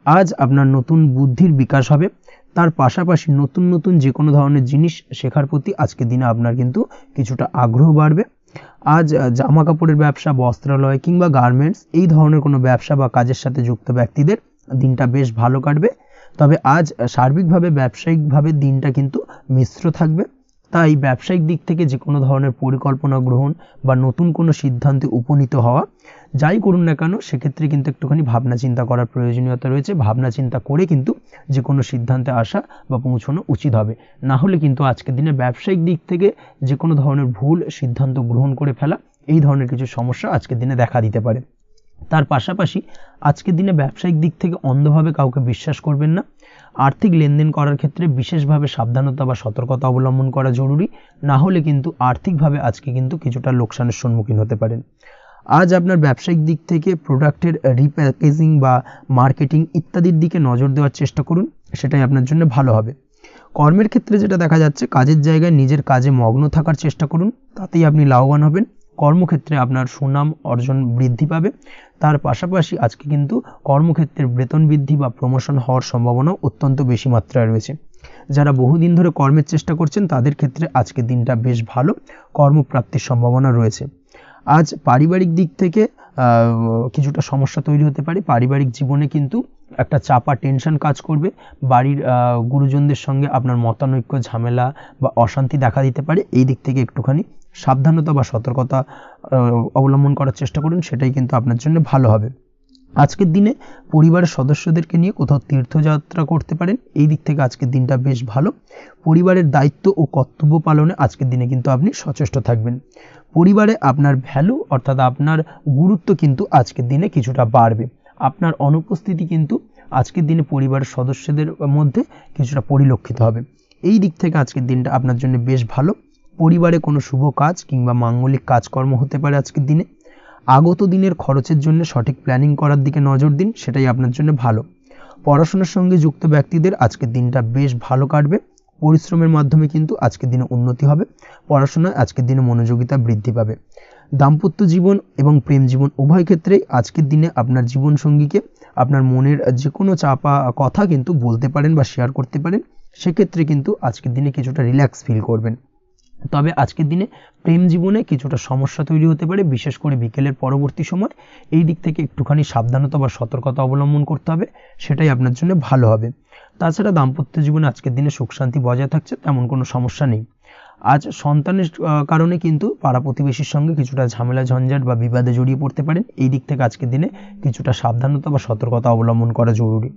আজ আপনার নতুন বুদ্ধির বিকাশ হবে। তার পাশাপাশি নতুন নতুন যে কোনো ধরনের জিনিস শেখার প্রতি আজকের দিনে আপনার কিন্তু কিছুটা আগ্রহ বাড়বে। আজ জামা কাপড়ের ব্যবসা, বস্ত্রালয় কিংবা গার্মেন্টস, এই ধরনের কোনো ব্যবসা বা কাজের সাথে যুক্ত ব্যক্তিদের দিনটা বেশ ভালো কাটবে। তবে আজ সার্বিকভাবে ব্যবসায়িকভাবে দিনটা কিন্তু মিশ্র থাকবে। তাই ব্যবসায়িক দিক থেকে যে কোনো ধরনের পরিকল্পনা গ্রহণ বা নতুন কোনো সিদ্ধান্তে উপনীত হওয়া, যাই করুন না কেন সেক্ষেত্রে কিন্তু একটুখানি ভাবনা চিন্তা করার প্রয়োজনীয়তা রয়েছে। ভাবনা চিন্তা করে কিন্তু যে কোনো সিদ্ধান্তে আসা বা পৌঁছানো উচিত হবে, না হলে কিন্তু আজকের দিনে ব্যবসায়িক দিক থেকে যে কোনো ধরনের ভুল সিদ্ধান্ত গ্রহণ করে ফেলা, এই ধরনের কিছু সমস্যা আজকের দিনে দেখা দিতে পারে। তার পাশাপাশি আজকের দিনে ব্যবসায়িক দিক থেকে অন্ধভাবে কাউকে বিশ্বাস করবেন না। আর্থিক লেনদেন করার ক্ষেত্রে বিশেষভাবে সাবধানতা বা সতর্কতা অবলম্বন করা জরুরি, না হলে কিন্তু আর্থিকভাবে আজকে কিন্তু কিছুটা লোকসানের সম্মুখীন হতে পারেন। আজ আপনার ব্যবসায়িক দিক থেকে প্রোডাক্টের রিপ্যাকেজিং বা মার্কেটিং ইত্যাদির দিকে নজর দেওয়ার চেষ্টা করুন, সেটাই আপনার জন্য ভালো হবে। কর্মের ক্ষেত্রে যেটা দেখা যাচ্ছে, কাজের জায়গায় নিজের কাজে মগ্ন থাকার চেষ্টা করুন, তাতেই আপনি লাভবান হবেন। কর্মক্ষেত্রে আপনার সুনাম অর্জন বৃদ্ধি পাবে। তার পাশাপাশি আজকে কিন্তু কর্মক্ষেত্রের বেতন বৃদ্ধি বা প্রমোশন হওয়ার সম্ভাবনা অত্যন্ত বেশি মাত্রায় রয়েছে। যারা বহুদিন ধরে কর্মের চেষ্টা করছেন তাদের ক্ষেত্রে আজকের দিনটা বেশ ভালো, কর্মপ্রাপ্তির সম্ভাবনা রয়েছে। আজ পারিবারিক দিক থেকে কিছুটা সমস্যা তৈরি হতে পারে। পারিবারিক জীবনে কিন্তু একটা চাপা টেনশন কাজ করবে। বাড়ির গুরুজনদের সঙ্গে আপনার মতানৈক্য, ঝামেলা বা অশান্তি দেখা দিতে পারে। এই দিক থেকে একটুখানি সাবধানতা বা সতর্কতা অবলম্বন করার চেষ্টা করুন, সেটাই কিন্তু আপনার জন্য ভালো হবে। আজকের দিনে পরিবারের সদস্যদেরকে নিয়ে কোথাও তীর্থযাত্রা করতে পারেন, এই দিক থেকে আজকের দিনটা বেশ ভালো। পরিবারের দায়িত্ব ও কর্তব্য পালনে আজকের দিনে কিন্তু আপনি সচেষ্ট থাকবেন। পরিবারে আপনার ভ্যালু অর্থাৎ আপনার গুরুত্ব কিন্তু আজকের দিনে কিছুটা বাড়বে। আপনার অনুপস্থিতি কিন্তু আজকের দিনে পরিবারের সদস্যদের মধ্যে কিছুটা পরিলক্ষিত হবে। এই দিক থেকে আজকের দিনটা আপনার জন্য বেশ ভালো। পরিবারে কোনো শুভ কাজ কিংবা মাঙ্গলিক কাজকর্ম হতে পারে আজকের দিনে। আগত দিনের খরচের জন্য সঠিক প্ল্যানিং করার দিকে নজর দিন, সেটাই আপনার জন্য ভালো। পড়াশোনার সঙ্গে যুক্ত ব্যক্তিদের আজকের দিনটা বেশ ভালো কাটবে। পরিশ্রমের মাধ্যমে কিন্তু আজকের দিনে উন্নতি হবে। পড়াশোনায় আজকের দিনে মনোযোগিতা বৃদ্ধি পাবে। দাম্পত্য জীবন এবং প্রেম জীবন উভয় ক্ষেত্রেই আজকের দিনে আপনার জীবনসঙ্গীকে আপনার মনের যে কোনো চাপা কথা কিন্তু বলতে পারেন বা শেয়ার করতে পারেন। সেক্ষেত্রে কিন্তু আজকের দিনে কিছুটা রিল্যাক্স ফিল করবেন। তবে আজকের দিনে প্রেম জীবনে কিছুটা সমস্যা তৈরি হতে পারে, বিশেষ করে বিকেলের পরবর্তী সময়। এই দিক থেকে একটুখানি সাবধানতা বা সতর্কতা অবলম্বন করতে হবে, সেটাই আপনার জন্য ভালো হবে। তাছাড়া দাম্পত্য জীবনে আজকের দিনে সুখ শান্তি বজায় থাকছে, তেমন কোনো সমস্যা নেই। আজ সন্তানের কারণে কিন্তু পাড়া প্রতিবেশীর সঙ্গে কিছুটা ঝামেলা ঝঞ্ঝাট বা বিবাদে জড়িয়ে পড়তে পারেন। এই দিক থেকে আজকের দিনে কিছুটা সাবধানতা বা সতর্কতা অবলম্বন করা জরুরি।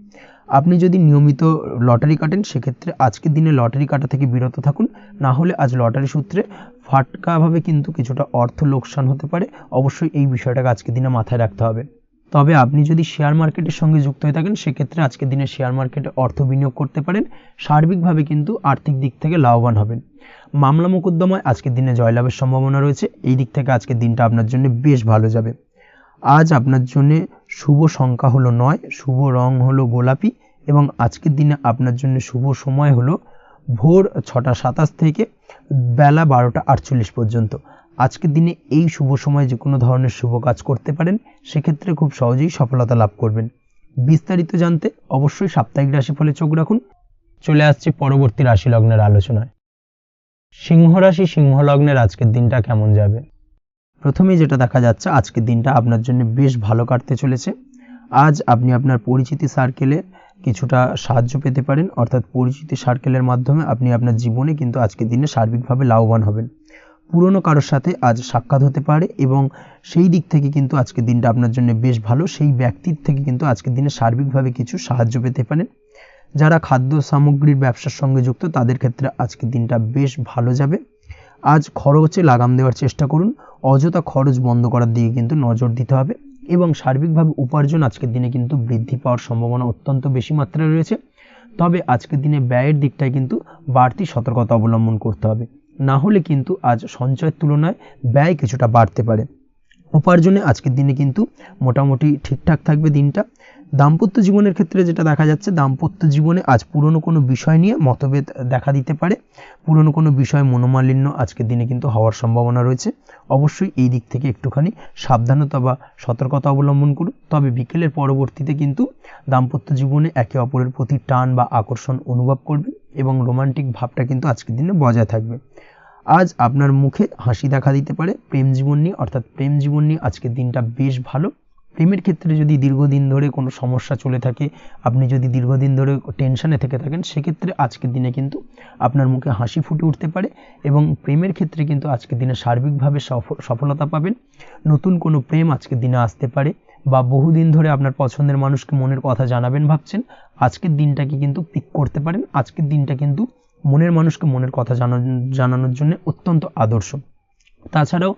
আপনি যদি নিয়মিত লটারি কাটেন সেক্ষেত্রে আজকের দিনে লটারি কাটা থেকে বিরত থাকুন, না হলে আজ লটারি সূত্রে ফাটকাভাবে কিন্তু কিছুটা অর্থ লোকসান হতে পারে। অবশ্যই এই বিষয়টাকে আজকের দিনে মাথায় রাখতে হবে। তবে আপনি যদি শেয়ার মার্কেটের সঙ্গে যুক্ত হয়ে থাকেন সেক্ষেত্রে আজকের দিনে শেয়ার মার্কেটে অর্থ বিনিয়োগ করতে পারেন। সার্বিকভাবে কিন্তু আর্থিক দিক থেকে লাভবান হবেন। মামলা মোকদ্দমায় আজকের দিনে জয়লাভের সম্ভাবনা রয়েছে। এই দিক থেকে আজকের দিনটা আপনার জন্য বেশ ভালো যাবে। আজ আপনার জন্য শুভ সংখ্যা হলো 9, শুভ রং হলো গোলাপি এবং আজকের দিনে আপনার জন্য শুভ সময় হলো ভোর 6টা 27 থেকে বেলা 12টা 48 পর্যন্ত। আজকের দিনে এই শুভ সময়ে যে কোনো ধরনের শুভ কাজ করতে পারেন, সেক্ষেত্রে খুব সহজেই সফলতা লাভ করবেন। বিস্তারিত জানতে অবশ্যই সাপ্তাহিক রাশিফলে চোখ রাখুন। চলে আসছে পরবর্তী রাশি লগ্নের আলোচনায়। সিংহ রাশি, সিংহ লগ্নের আজকের দিনটা কেমন যাবে? প্রথমেই যেটা দেখা যাচ্ছে, আজকের দিনটা আপনার জন্য বেশ ভালো কাটতে চলেছে। আজ আপনি আপনার পরিচিতি সার্কেলে কিছুটা সাহায্য পেতে পারেন, অর্থাৎ পরিচিতি সার্কেলের মাধ্যমে আপনি আপনার জীবনে কিন্তু আজকের দিনে সার্বিকভাবে লাভবান হবেন। পুরনো কারোর সাথে আজ সাক্ষাৎ হতে পারে এবং সেই দিক থেকে কিন্তু আজকের দিনটা আপনার জন্য বেশ ভালো। সেই ব্যক্তির থেকে কিন্তু আজকের দিনে সার্বিকভাবে কিছু সাহায্য পেতে পারেন। যারা খাদ্য সামগ্রীর ব্যবসার সঙ্গে যুক্ত তাদের ক্ষেত্রে আজকের দিনটা বেশ ভালো যাবে। আজ খরচে লাগাম দেওয়ার চেষ্টা করুন, অযথা খরচ বন্ধ করার দিকে কিন্তু নজর দিতে হবে এবং সার্বিকভাবে উপার্জন আজকের দিনে কিন্তু বৃদ্ধি পাওয়ার সম্ভাবনা অত্যন্ত বেশি মাত্রায় রয়েছে। তবে আজকের দিনে ব্যয়ের দিকটায় কিন্তু বাড়তি সতর্কতা অবলম্বন করতে হবে, না হলে কিন্তু আজ সঞ্চয়ের তুলনায় ব্যয় কিছুটা বাড়তে পারে। উপার্জনে আজকের দিনে কিন্তু মোটামুটি ঠিকঠাক থাকবে দিনটা। দাম্পত্য জীবনের ক্ষেত্রে যেটা দেখা যাচ্ছে, দাম্পত্য জীবনে আজ পুরনো কোনো বিষয় নিয়ে মতভেদ দেখা দিতে পারে। পুরনো কোনো বিষয় মনোমালিন্য আজকের দিনে কিন্তু হওয়ার সম্ভাবনা রয়েছে। অবশ্যই এই দিক থেকে একটুখানি সাবধানতা বা সতর্কতা অবলম্বন করুন। তবে বিকেলের পরবর্তীতে কিন্তু দাম্পত্য জীবনে একে অপরের প্রতি টান বা আকর্ষণ অনুভব করবে এবং রোমান্টিক ভাবটা কিন্তু আজকের দিনে বজায় থাকবে। আজ আপনার মুখে হাসি দেখা দিতে পারে। প্রেম জীবন নিয়ে অর্থাৎ প্রেম জীবন নিয়ে আজকের দিনটা বেশ ভালো। প্রেমের ক্ষেত্রে যদি দীর্ঘদিন ধরে কোনো সমস্যা চলে থাকে, আপনি যদি দীর্ঘদিন ধরে টেনশনে থেকে থাকেন, সেক্ষেত্রে আজকের দিনে কিন্তু আপনার মুখে হাসি ফুটে উঠতে পারে এবং প্রেমের ক্ষেত্রে কিন্তু আজকের দিনে সার্বিকভাবে সফলতা পাবেন। নতুন কোনো প্রেম আজকের দিনে আসতে পারে, বা বহুদিন ধরে আপনার পছন্দের মানুষকে মনের কথা জানাবেন ভাবছেন, আজকের দিনটাকে কিন্তু পিক করতে পারেন। আজকের দিনটা কিন্তু মনের মানুষকে মনের কথা জানানোর জন্য অত্যন্ত আদর্শ। তাছাড়াও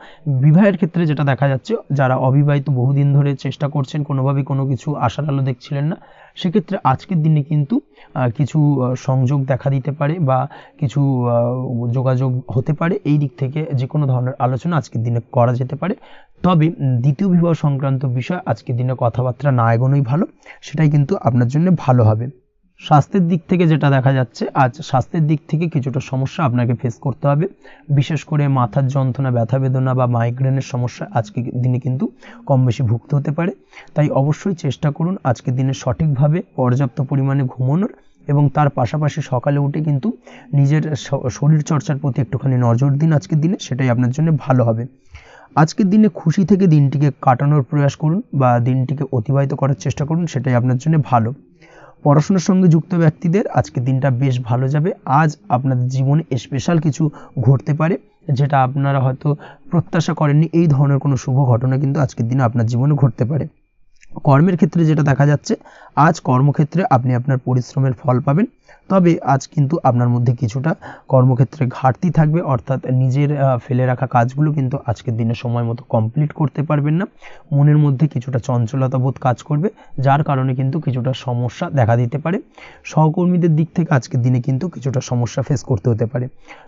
বিবাহের ক্ষেত্রে যেটা দেখা যাচ্ছে, যারা অবিবাহিত বহুদিন ধরে চেষ্টা করছেন, কোনোভাবে কোনো কিছু আশার আলো দেখছিলেন না, সেক্ষেত্রে আজকের দিনে কিন্তু কিছু সংযোগ দেখা দিতে পারে বা কিছু যোগাযোগ হতে পারে। এই দিক থেকে যে কোনো ধরনের আলোচনা আজকের দিনে করা যেতে পারে। তবে দ্বিতীয় বিবাহ সংক্রান্ত বিষয় আজকের দিনে কথাবার্তা না এগোনোই ভালো, সেটাই কিন্তু আপনার জন্য ভালো হবে। স্বাস্থ্যের দিক থেকে যেটা দেখা যাচ্ছে, আজ স্বাস্থ্যের দিক থেকে কিছুটা সমস্যা আপনাকে ফেস করতে হবে। বিশেষ করে মাথার যন্ত্রণা, ব্যথা বেদনা বা মাইগ্রেনের সমস্যা আজকের দিনে কিন্তু কম বেশি ভুগতে হতে পারে। তাই অবশ্যই চেষ্টা করুন আজকের দিনে সঠিকভাবে পর্যাপ্ত পরিমাণে ঘুমানোর, এবং তার পাশাপাশি সকালে উঠে কিন্তু নিজের শরীর চর্চার প্রতি একটুখানি নজর দিন আজকের দিনে, সেটাই আপনার জন্য ভালো হবে। আজকের দিনে খুশি থেকে দিনটিকে কাটানোর প্রয়াস করুন বা দিনটিকে অতিবাহিত করার চেষ্টা করুন, সেটাই আপনার জন্য ভালো। পড়াশোনার সঙ্গে যুক্ত ব্যক্তিদের আজকের দিনটা বেশ ভালো যাবে। আজ আপনাদের জীবনে স্পেশাল কিছু ঘটতে পারে, যেটা আপনারা হয়তো প্রত্যাশা করেননি। এই ধরনের কোনো শুভ ঘটনা কিন্তু আজকের দিনে আপনার জীবনে ঘটতে পারে। কর্মের ক্ষেত্রে যেটা দেখা যাচ্ছে, আজ কর্মক্ষেত্রে আপনি আপনার পরিশ্রমের ফল পাবেন। তবে আজ কিন্তু আপনার মধ্যে কিছুটা কর্মক্ষেত্রে ঘাটতি থাকবে, অর্থাৎ নিজের ফেলে রাখা কাজগুলো কিন্তু আজকের দিনে সময় মতো কমপ্লিট করতে পারবেন না। মনের মধ্যে কিছুটা চঞ্চলতা বোধ কাজ করবে, যার কারণে কিন্তু কিছুটা সমস্যা দেখা দিতে পারে। সহকর্মীদের দিক থেকে আজকের দিনে কিন্তু কিছুটা সমস্যা ফেস করতে হতে পারে।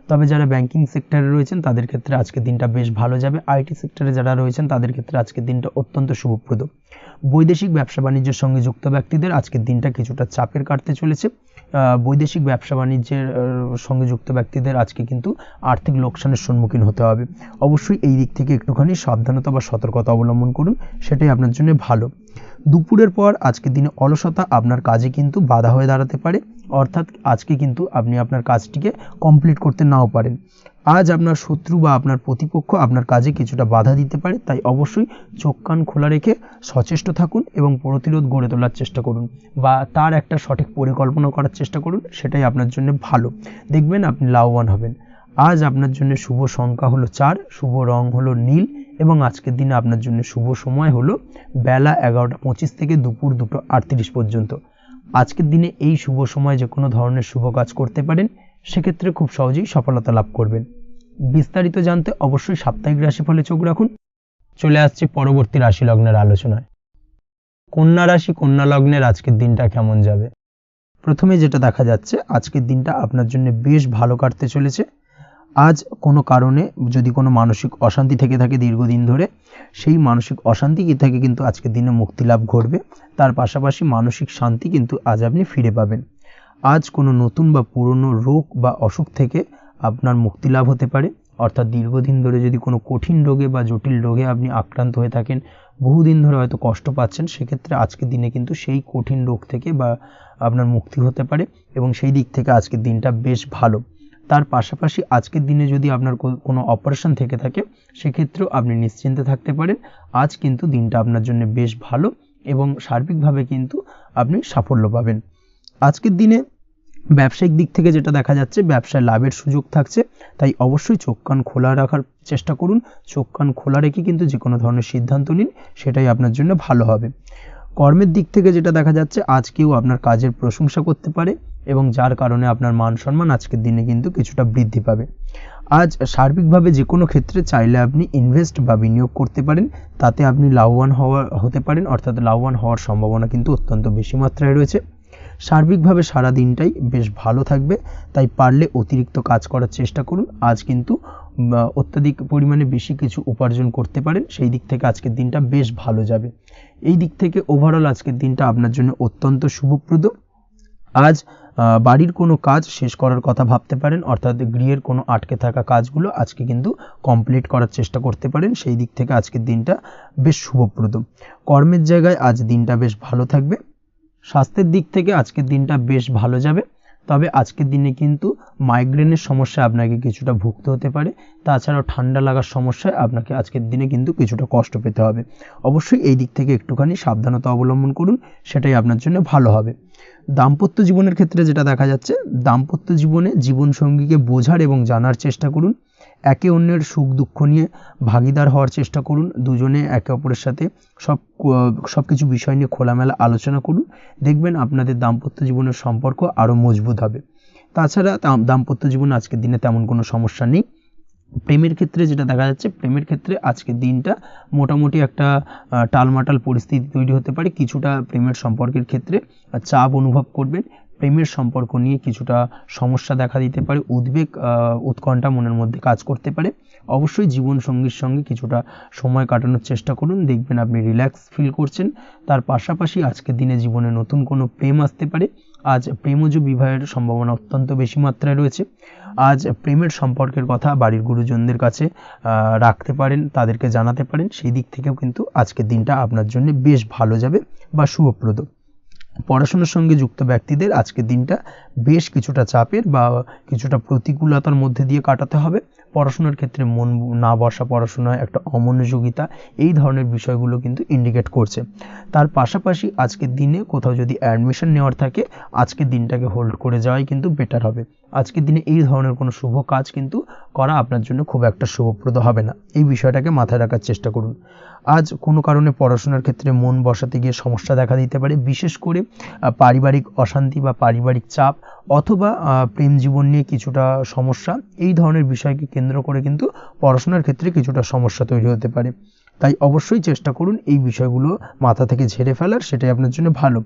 তবে যারা ব্যাংকিং সেক্টরে রয়েছেন তাদের ক্ষেত্রে আজকের দিনটা বেশ ভালো যাবে। আইটি সেক্টরে যারা রয়েছেন তাদের ক্ষেত্রে আজকের দিনটা অত্যন্ত শুভপ্রদ। বৈদেশিক ব্যবসা বাণিজ্যের সঙ্গে যুক্ত ব্যক্তিদের আজকের দিনটা কিছুটা চাপের কাটতে চলেছে। বৈদেশিক ব্যবসা বাণিজ্যের সঙ্গে যুক্ত ব্যক্তিদের আজকে কিন্তু আর্থিক লোকসানের সম্মুখীন হতে হবে। অবশ্যই এই দিক থেকে একটুখানি সাবধানতা বা সতর্কতা অবলম্বন করুন, সেটাই আপনার জন্য ভালো। দুপুরের পর আজকের দিনে অলসতা আপনার কাজে কিন্তু বাধা হয়ে দাঁড়াতে পারে, অর্থাৎ আজকে কিন্তু আপনি আপনার কাজটিকে কমপ্লিট করতে নাও পারেন। আজ আপনার শত্রু বা আপনার প্রতিপক্ষ আপনার কাজে কিছুটা বাধা দিতে পারে, তাই অবশ্যই চোখ কান খোলা রেখে সচেষ্ট থাকুন এবং প্রতিরোধ গড়ে তোলার চেষ্টা করুন বা তার একটা সঠিক পরিকল্পনা করার চেষ্টা করুন, সেটাই আপনার জন্য ভালো। দেখবেন আপনি লাভবান হবেন। আজ আপনার জন্য শুভ সংখ্যা হলো 4, শুভ রং হলো নীল, এবং আজকের দিনে আপনার জন্য শুভ সময় হলো বেলা 11:25 থেকে দুপুর 2:38 পর্যন্ত। আজকের দিনে এই শুভ সময় যে কোনো ধরনের শুভ কাজ করতে পারেন, সেক্ষেত্রে খুব সহজেই সফলতা লাভ করবেন। বিস্তারিত জানতে অবশ্যই সাপ্তাহিক রাশিফলে চোখ রাখুন। চলে আসছে পরবর্তী রাশি লগ্নের আলোচনায়। কন্যা রাশি, কন্যা লগ্নের আজকের দিনটা কেমন যাবে? প্রথমে যেটা দেখা যাচ্ছে, আজকের দিনটা আপনার জন্য বেশ ভালো কাটতে চলেছে। আজ কোনো কারণে যদি কোনো মানসিক অশান্তি থেকে থাকে দীর্ঘদিন ধরে, সেই মানসিক অশান্তি থেকে কিন্তু আজকের দিনে মুক্তি লাভ ঘটবে। তার পাশাপাশি মানসিক শান্তি কিন্তু আজ আপনি ফিরে পাবেন। আজ কোনো নতুন বা পুরনো রোগ বা অসুখ থেকে আপনার মুক্তি লাভ হতে পারে, অর্থাৎ দীর্ঘদিন ধরে যদি কোনো কঠিন রোগে বা জটিল রোগে আপনি আক্রান্ত হয়ে থাকেন, বহুদিন ধরে হয়তো কষ্ট পাচ্ছেন, সেক্ষেত্রে আজকের দিনে কিন্তু সেই কঠিন রোগ থেকে বা আপনার মুক্তি হতে পারে, এবং সেই দিক থেকে আজকের দিনটা বেশ ভালো। তার পাশাপাশি আজকের দিনে যদি আপনার কোনো অপারেশন থেকে থাকে, সেক্ষেত্রেও আপনি নিশ্চিন্তে থাকতে পারেন। আজ কিন্তু দিনটা আপনার জন্য বেশ ভালো এবং সার্বিকভাবে কিন্তু আপনি সাফল্য পাবেন। আজকের দিনে ব্যবসায়িক দিক থেকে যেটা দেখা যাচ্ছে, ব্যবসায় লাভের সুযোগ থাকছে, তাই অবশ্যই চোখ কান খোলা রাখার চেষ্টা করুন। চোখ কান খোলা রেখে কিন্তু যে কোনো ধরনের সিদ্ধান্ত নিন, সেটাই আপনার জন্য ভালো হবে। কর্মের দিক থেকে যেটা দেখা যাচ্ছে, আজ কেউ আপনার কাজের প্রশংসা করতে পারে এবং যার কারণে আপনার মান সম্মান আজকের দিনে কিন্তু কিছুটা বৃদ্ধি পাবে। আজ সার্বিকভাবে যে কোনো ক্ষেত্রে চাইলে আপনি ইনভেস্ট বা বিনিয়োগ করতে পারেন, তাতে আপনি লাভবান হতে পারেন, অর্থাৎ লাভবান হওয়ার সম্ভাবনা কিন্তু অত্যন্ত বেশি মাত্রায় রয়েছে। সার্বিকভাবে সারা দিনটাই বেশ ভালো থাকবে, তাই পারলে অতিরিক্ত কাজ করার চেষ্টা করুন। আজ কিন্তু অত্যাধিক পরিমাণে বেশি কিছু উপার্জন করতে পারেন, সেই দিক থেকে আজকের দিনটা বেশ ভালো যাবে। এই দিক থেকে ওভারঅল আজকের দিনটা আপনার জন্য অত্যন্ত শুভপ্রদ। আজ বাড়ির কোনো কাজ শেষ করার কথা ভাবতে পারেন, অর্থাৎ গৃহের কোনো আটকে থাকা কাজগুলো আজকে কিন্তু কমপ্লিট করার চেষ্টা করতে পারেন, সেই দিক থেকে আজকের দিনটা বেশ শুভপ্রদ। কর্মের জায়গায় আজ দিনটা বেশ ভালো থাকবে। স্বাস্থ্যের দিক থেকে আজকের দিনটা বেশ ভালো যাবে। তবে আজকের দিনে কিন্তু মাইগ্রেনের সমস্যা আপনাকে কিছুটা ভুগতে হতে পারে, তাছাড়াও ঠান্ডা লাগার সমস্যায় আপনাকে আজকের দিনে কিন্তু কিছুটা কষ্ট পেতে হবে। অবশ্যই এই দিক থেকে একটুখানি সাবধানতা অবলম্বন করুন, সেটাই আপনার জন্য ভালো হবে। দাম্পত্য জীবনের ক্ষেত্রে যেটা দেখা যাচ্ছে, দাম্পত্য জীবনে জীবনসঙ্গীকে বোঝার এবং জানার চেষ্টা করুন, একে অন্যের সুখ দুঃখ নিয়ে ভাগীদার হওয়ার চেষ্টা করুন, দুজনে একে অপরের সাথে সব কিছু বিষয় নিয়ে খোলামেলা আলোচনা করুন, দেখবেন আপনাদের দাম্পত্য জীবনের সম্পর্ক আরও মজবুত হবে। তাছাড়া দাম্পত্য জীবনে আজকের দিনে তেমন কোনো সমস্যা নেই। প্রেমের ক্ষেত্রে যেটা দেখা যাচ্ছে, প্রেমের ক্ষেত্রে আজকের দিনটা মোটামুটি একটা টালমাটাল পরিস্থিতি তৈরি হতে পারে, কিছুটা প্রেমের সম্পর্কের ক্ষেত্রে চাপ অনুভব করবেন, প্রেমের সম্পর্ক নিয়ে কিছুটা সমস্যা দেখা দিতে পারে, উদ্বেগ উৎকণ্ঠা মনের মধ্যে কাজ করতে পারে। অবশ্যই জীবনসঙ্গীর সঙ্গে কিছুটা সময় কাটানোর চেষ্টা করুন, দেখবেন আপনি রিল্যাক্স ফিল করছেন। তার পাশাপাশি আজকের দিনে জীবনে নতুন কোনো প্রেম আসতে পারে। আজ প্রেমজ বিবাহের সম্ভাবনা অত্যন্ত বেশি মাত্রায় রয়েছে। আজ প্রেমের সম্পর্কের কথা বাড়ির গুরুজনদের কাছে রাখতে পারেন, তাদেরকে জানাতে পারেন, সেই দিক থেকেও কিন্তু আজকের দিনটা আপনার জন্য বেশ ভালো যাবে বা শুভপ্রদ। পড়াশোনার সঙ্গে যুক্ত ব্যক্তিদের আজকের দিনটা বেশ কিছুটা চাপের বা কিছুটা প্রতিকূলতার মধ্যে দিয়ে কাটাতে হবে। পড়াশোনার ক্ষেত্রে মন না বসা, পড়াশোনায় একটা অমনোযোগিতা, এই ধরনের বিষয়গুলো কিন্তু ইন্ডিকেট করছে। তার পাশাপাশি আজকের দিনে কোথাও যদি অ্যাডমিশন নেওয়ার থাকে, আজকের দিনটাকে হোল্ড করে যাওয়াই কিন্তু বেটার হবে। আজকের দিনে এই ধরনের কোনো শুভ কাজ কিন্তু করা আপনার জন্য খুব একটা শুভপ্রদ হবে না, এই বিষয়টাকে মাথায় রাখার চেষ্টা করুন। আজ কোনো কারণে পড়াশোনার ক্ষেত্রে মন বসাতে গিয়ে সমস্যা দেখা দিতে পারে, বিশেষ করে পারিবারিক অশান্তি বা পারিবারিক চাপ অথবা প্রেম জীবন নিয়ে কিছুটা সমস্যা, এই ধরনের বিষয়কে কেন্দ্র করে কিন্তু পড়াশোনার ক্ষেত্রে কিছুটা সমস্যা তৈরি হতে পারে। তাই অবশ্যই চেষ্টা করুন এই বিষয়গুলো মাথা থেকে ঝেড়ে ফেলার, সেটাই আপনার জন্য ভালো।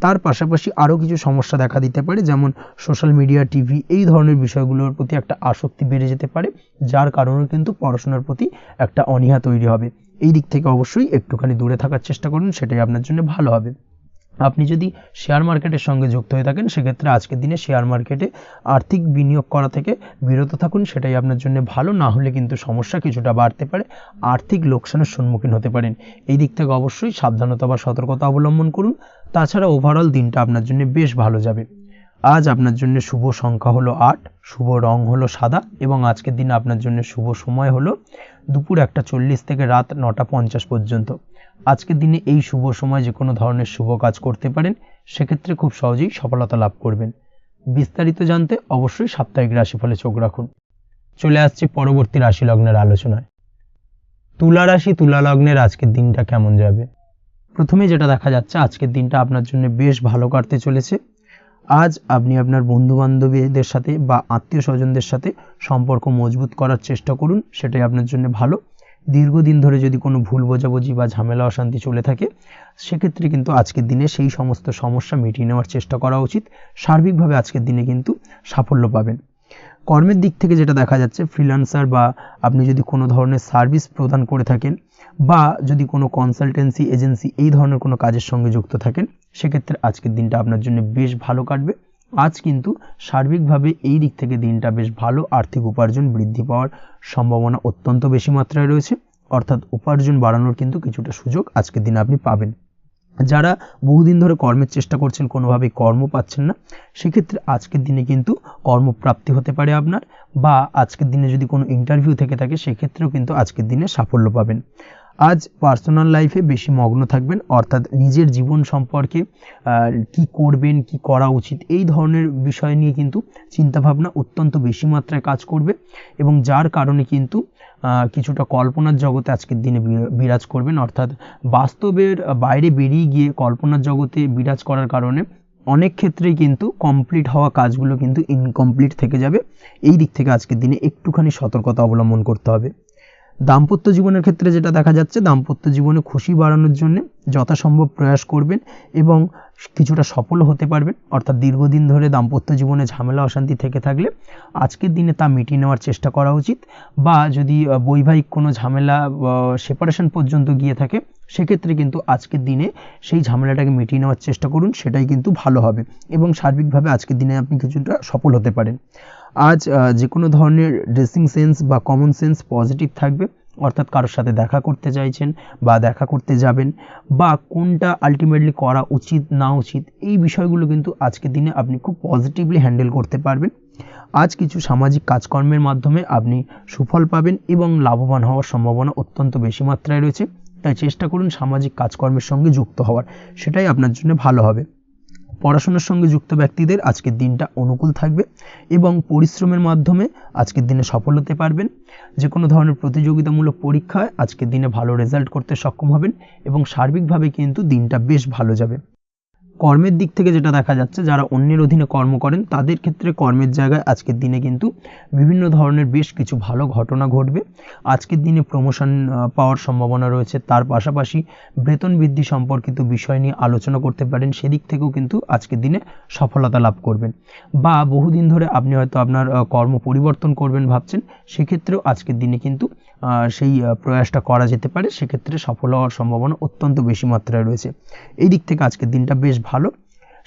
তার পাশাপাশি আরও কিছু সমস্যা দেখা দিতে পারে, যেমন সোশ্যাল মিডিয়া, টিভি, এই ধরনের বিষয়গুলোর প্রতি একটা আসক্তি বেড়ে যেতে পারে, যার কারণে কিন্তু পড়াশোনার প্রতি একটা অনীহা তৈরি হবে। এই দিক থেকে অবশ্যই একটুখানি দূরে থাকার চেষ্টা করুন, সেটাই আপনার জন্য ভালো হবে। আপনি যদি শেয়ার মার্কেটের সঙ্গে যুক্ত হয়ে থাকেন, সেক্ষেত্রে আজকের দিনে শেয়ার মার্কেটে আর্থিক বিনিয়োগ করা থেকে বিরত থাকুন, সেটাই আপনার জন্য ভালো। না হলে কিন্তু সমস্যা কিছুটা বাড়তে পারে, আর্থিক লোকসানের সম্মুখীন হতে পারেন। এই দিক থেকে অবশ্যই সাবধানতা বা সতর্কতা অবলম্বন করুন। তাছাড়া ওভারঅল দিনটা আপনার জন্য বেশ ভালো যাবে। আজ আপনার জন্য শুভ সংখ্যা হলো 8, শুভ রং হলো সাদা, এবং আজকের দিনে আপনার জন্য শুভ সময় হলো দুপুর 1:40 থেকে রাত 9:50 পর্যন্ত। আজকের দিনে এই শুভ সময় যে কোনো ধরনের শুভ কাজ করতে পারেন, সেক্ষেত্রে খুব সহজেই সফলতা লাভ করবেন। বিস্তারিত জানতে অবশ্যই সাপ্তাহিক রাশিফলে চোখ রাখুন। চলে আসছি পরবর্তী রাশি লগ্নের আলোচনায়। তুলা রাশি, তুলা লগ্নের আজকের দিনটা কেমন যাবে? প্রথমে যেটা দেখা যাচ্ছে, আজকের দিনটা আপনার জন্য বেশ ভালো কাটতে চলেছে। আজ আপনি আপনার বন্ধু বান্ধবীদের সাথে বা আত্মীয় স্বজনদের সাথে সম্পর্ক মজবুত করার চেষ্টা করুন, সেটাই আপনার জন্য ভালো। দীর্ঘদিন ধরে যদি কোনো ভুল বোঝাবুঝি বা ঝামেলা অশান্তি চলে থাকে, সেক্ষেত্রে কিন্তু আজকের দিনে সেই সমস্ত সমস্যা মিটিয়ে নেওয়ার চেষ্টা করা উচিত। সার্বিকভাবে আজকের দিনে কিন্তু সাফল্য পাবেন। কর্মের দিক থেকে যেটা দেখা যাচ্ছে, ফ্রিল্যান্সার বা আপনি যদি কোনো ধরনের সার্ভিস প্রদান করে থাকেন বা যদি কোনো কনসালটেন্সি এজেন্সি এই ধরনের কোনো কাজের সঙ্গে যুক্ত থাকেন, সেক্ষেত্রে আজকের দিনটা আপনার জন্য বেশ ভালো কাটবে। আজ কিন্তু সার্বিকভাবে এই দিক থেকে দিনটা বেশ ভালো, আর্থিক উপার্জন বৃদ্ধি পাওয়ার সম্ভাবনা অত্যন্ত বেশি মাত্রায় রয়েছে, অর্থাৎ উপার্জন বাড়ানোর কিন্তু কিছুটা সুযোগ আজকের দিনে আপনি পাবেন। যারা বহুদিন ধরে কর্মের চেষ্টা করছেন, কোনোভাবেই কর্ম পাচ্ছেন না, সেক্ষেত্রে আজকের দিনে কিন্তু কর্মপ্রাপ্তি হতে পারে আপনার, বা আজকের দিনে যদি কোনো ইন্টারভিউ থেকে থাকে, সেক্ষেত্রেও কিন্তু আজকের দিনে সাফল্য পাবেন। আজ পার্সোনাল লাইফে বেশি মগ্ন থাকবেন, অর্থাৎ নিজের জীবন সম্পর্কে কি করবেন, কি করা উচিত, এই ধরনের বিষয় নিয়ে কিন্তু চিন্তাভাবনা অত্যন্ত বেশি মাত্রায় কাজ করবে, এবং যার কারণে কিন্তু কিছুটা কল্পনার জগতে আজকের দিনে বিরাজ করবেন, অর্থাৎ বাস্তবের বাইরে বেরিয়ে গিয়ে কল্পনার জগতে বিরাজ করার কারণে অনেক ক্ষেত্রেই কিন্তু কমপ্লিট হওয়া কাজগুলো কিন্তু ইনকমপ্লিট থেকে যাবে। এই দিক থেকে আজকের দিনে একটুখানি সতর্কতা অবলম্বন করতে হবে। দাম্পত্য জীবনের ক্ষেত্রে যেটা দেখা যাচ্ছে, দাম্পত্য জীবনে খুশি বাড়ানোর জন্য যথাসম্ভব প্রয়াস করবেন এবং কিছুটা সফল হতে পারবেন, অর্থাৎ দীর্ঘদিন ধরে দাম্পত্য জীবনে ঝামেলা অশান্তি থেকে থাকলে আজকের দিনে তা মিটিয়ে নেওয়ার চেষ্টা করা উচিত, বা যদি বৈবাহিক কোনো ঝামেলা সেপারেশন পর্যন্ত গিয়ে থাকে, সেক্ষেত্রে কিন্তু আজকের দিনে সেই ঝামেলাটাকে মিটিয়ে নেওয়ার চেষ্টা করুন, সেটাই কিন্তু ভালো হবে, এবং সার্বিকভাবে আজকের দিনে আপনি কিছুটা সফল হতে পারেন। আজ যে কোনো ধরনের ড্রেসিং সেন্স বা কমন সেন্স পজিটিভ থাকবে, অর্থাৎ কারোর সাথে দেখা করতে চাইছেন বা দেখা করতে যাবেন, বা কোনটা আলটিমেটলি করা উচিত না উচিত, এই বিষয়গুলো কিন্তু আজকের দিনে আপনি খুব পজিটিভলি হ্যান্ডেল করতে পারবেন। আজ কিছু সামাজিক কাজকর্মের মাধ্যমে আপনি সুফল পাবেন এবং লাভবান হওয়ার সম্ভাবনা অত্যন্ত বেশি মাত্রায় রয়েছে। তাই চেষ্টা করুন সামাজিক কাজকর্মের সঙ্গে যুক্ত হওয়ার, সেটাই আপনার জন্য ভালো হবে। পড়াশোনার সঙ্গে যুক্ত ব্যক্তিদের আজকের দিনটা অনুকূল থাকবে এবং পরিশ্রমের মাধ্যমে আজকের দিনে সফল হতে পারবেন। যে কোনো ধরনের প্রতিযোগিতামূলক পরীক্ষায় আজকের দিনে ভালো রেজাল্ট করতে সক্ষম হবেন এবং সার্বিকভাবে কিন্তু দিনটা বেশ ভালো যাবে। কর্মের দিক থেকে যেটা দেখা যাচ্ছে, যারা অন্যের অধীনে কর্ম করেন তাদের ক্ষেত্রে কর্মের জায়গায় আজকের দিনে কিন্তু বিভিন্ন ধরনের বেশ কিছু ভালো ঘটনা ঘটবে। আজকের দিনে প্রমোশন পাওয়ার সম্ভাবনা রয়েছে, তার পাশাপাশি বেতন বৃদ্ধি সম্পর্কিত বিষয় নিয়ে আলোচনা করতে পারেন, সেদিক থেকেও কিন্তু আজকের দিনে সফলতা লাভ করবেন। বা বহুদিন ধরে আপনি হয়তো আপনার কর্ম পরিবর্তন করবেন ভাবছেন, সেক্ষেত্রেও আজকের দিনে কিন্তু সেই প্রয়াসটা করা যেতে পারে, সেক্ষেত্রে সফল হওয়ার সম্ভাবনা অত্যন্ত বেশি মাত্রায় রয়েছে। এই দিক থেকে আজকের দিনটা বেশ ভালো।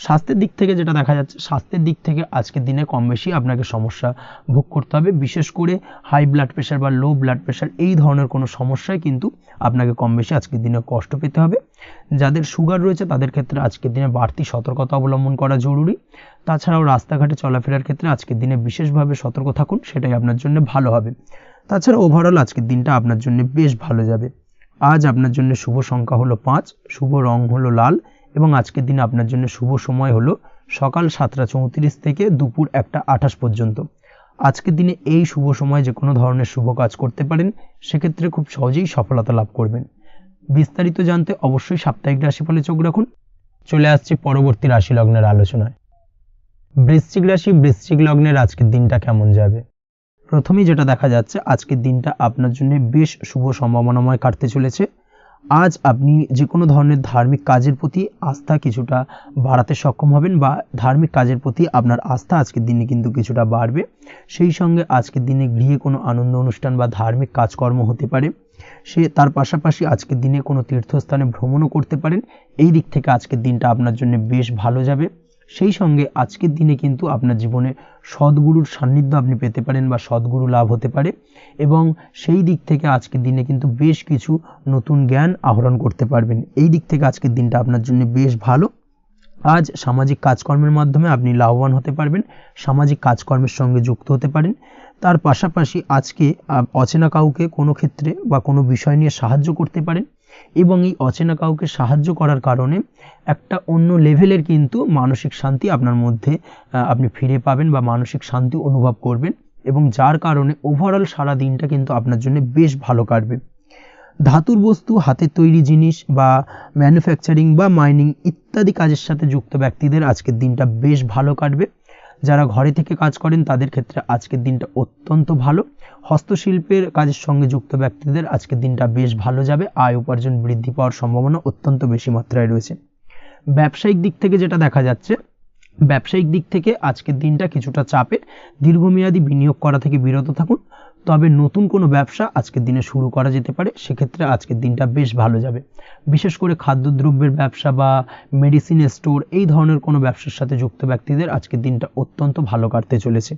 স্বাস্থ্যের দিক থেকে যেটা দেখা যাচ্ছে, স্বাস্থ্যের দিক থেকে আজকের দিনে কম বেশি আপনাকে সমস্যা ভোগ করতে হবে, বিশেষ করে হাই ব্লাড প্রেশার বা লো ব্লাড প্রেশার এই ধরনের কোনো সমস্যায় কিন্তু আপনাকে কম বেশি আজকের দিনে কষ্ট পেতে হবে। যাদের সুগার রয়েছে তাদের ক্ষেত্রে আজকের দিনে বাড়তি সতর্কতা অবলম্বন করা জরুরি। তাছাড়াও রাস্তাঘাটে চলাফেরার ক্ষেত্রে আজকের দিনে বিশেষভাবে সতর্ক থাকুন, সেটাই আপনার জন্য ভালো হবে। তাছাড়া ওভারঅল আজকের দিনটা আপনার জন্য বেশ ভালো যাবে। আজ আপনার জন্য শুভ সংখ্যা হলো 5, শুভ রং হলো লাল এবং আজকের দিনে আপনার জন্য শুভ সময় হলো সকাল 7:34 থেকে দুপুর 1:28 পর্যন্ত। আজকের দিনে এই শুভ সময় যে কোনো ধরনের শুভ কাজ করতে পারেন, সেক্ষেত্রে খুব সহজেই সফলতা লাভ করবেন। বিস্তারিত জানতে অবশ্যই সাপ্তাহিক রাশিফলে চোখ রাখুন। চলে আসছে পরবর্তী রাশি লগ্নের আলোচনায়। বৃশ্চিক রাশি, বৃশ্চিক লগ্নের আজকের দিনটা কেমন যাবে? প্রথমেই যেটা দেখা যাচ্ছে, আজকের দিনটা আপনার জন্য বেশ শুভ সম্ভাবনাময় কাটতে চলেছে। আজ আপনি যে কোনো ধরনের ধার্মিক কাজের প্রতি আস্থা কিছুটা বাড়াতে সক্ষম হবেন, বা ধার্মিক কাজের প্রতি আপনার আস্থা আজকের দিনে কিন্তু কিছুটা বাড়বে। সেই সঙ্গে আজকের দিনে গৃহে কোনো আনন্দ অনুষ্ঠান বা ধার্মিক কাজকর্ম হতে পারে, তার পাশাপাশি আজকের দিনে কোনো তীর্থস্থানে ভ্রমণও করতে পারেন। এই দিক থেকে আজকের দিনটা আপনার জন্য বেশ ভালো যাবে। সেই সঙ্গে আজকের দিনে কিন্তু আপনার জীবনে সদ্গুরুর সান্নিধ্য আপনি পেতে পারেন বা সদ্গুরু লাভ হতে পারে, এবং সেই দিক থেকে আজকের দিনে কিন্তু বেশ কিছু নতুন জ্ঞান আহরণ করতে পারবেন। এই দিক থেকে আজকের দিনটা আপনার জন্য বেশ ভালো। আজ সামাজিক কাজকর্মের মাধ্যমে আপনি লাভবান হতে পারবেন, সামাজিক কাজকর্মের সঙ্গে যুক্ত হতে পারেন। তার পাশাপাশি আজকে অচেনা কাউকে কোনো ক্ষেত্রে বা কোনো বিষয় নিয়ে সাহায্য করতে পারেন, এবং এই অচেনা কাউকে সাহায্য করার কারণে একটা অন্য লেভেলের কিন্তু মানসিক শান্তি আপনার মধ্যে আপনি ফিরে পাবেন বা মানসিক শান্তি অনুভব করবেন, এবং যার কারণে ওভারঅল সারা দিনটা কিন্তু আপনার জন্য বেশ ভালো কাটবে। ধাতুর বস্তু, হাতের তৈরি জিনিস বা ম্যানুফ্যাকচারিং বা মাইনিং ইত্যাদি কাজের সাথে যুক্ত ব্যক্তিদের আজকের দিনটা বেশ ভালো কাটবে। যারা ঘরে থেকে কাজ করেন তাদের ক্ষেত্রে আজকের দিনটা অত্যন্ত ভালো। হস্তশিল্পের কাজের সঙ্গে যুক্ত ব্যক্তিদের আজকের দিনটা বেশ ভালো যাবে, আয় উপার্জন বৃদ্ধি পাওয়ার সম্ভাবনা অত্যন্ত বেশি মাত্রায় রয়েছে। ব্যবসায়িক দিক থেকে যেটা দেখা যাচ্ছে, ব্যবসায়িক দিক থেকে আজকের দিনটা কিছুটা চাপের, দীর্ঘমেয়াদী বিনিয়োগ করা থেকে বিরত থাকুন। তবে নতুন কোনো ব্যবসা আজকের দিনে শুরু করা যেতে পারে, সেক্ষেত্রে আজকের দিনটা বেশ ভালো যাবে। বিশেষ করে খাদ্যদ্রব্যের ব্যবসা বা মেডিসিন স্টোর এই ধরনের কোনো ব্যবসার সাথে যুক্ত ব্যক্তিদের আজকের দিনটা অত্যন্ত ভালো কাটতে চলেছে।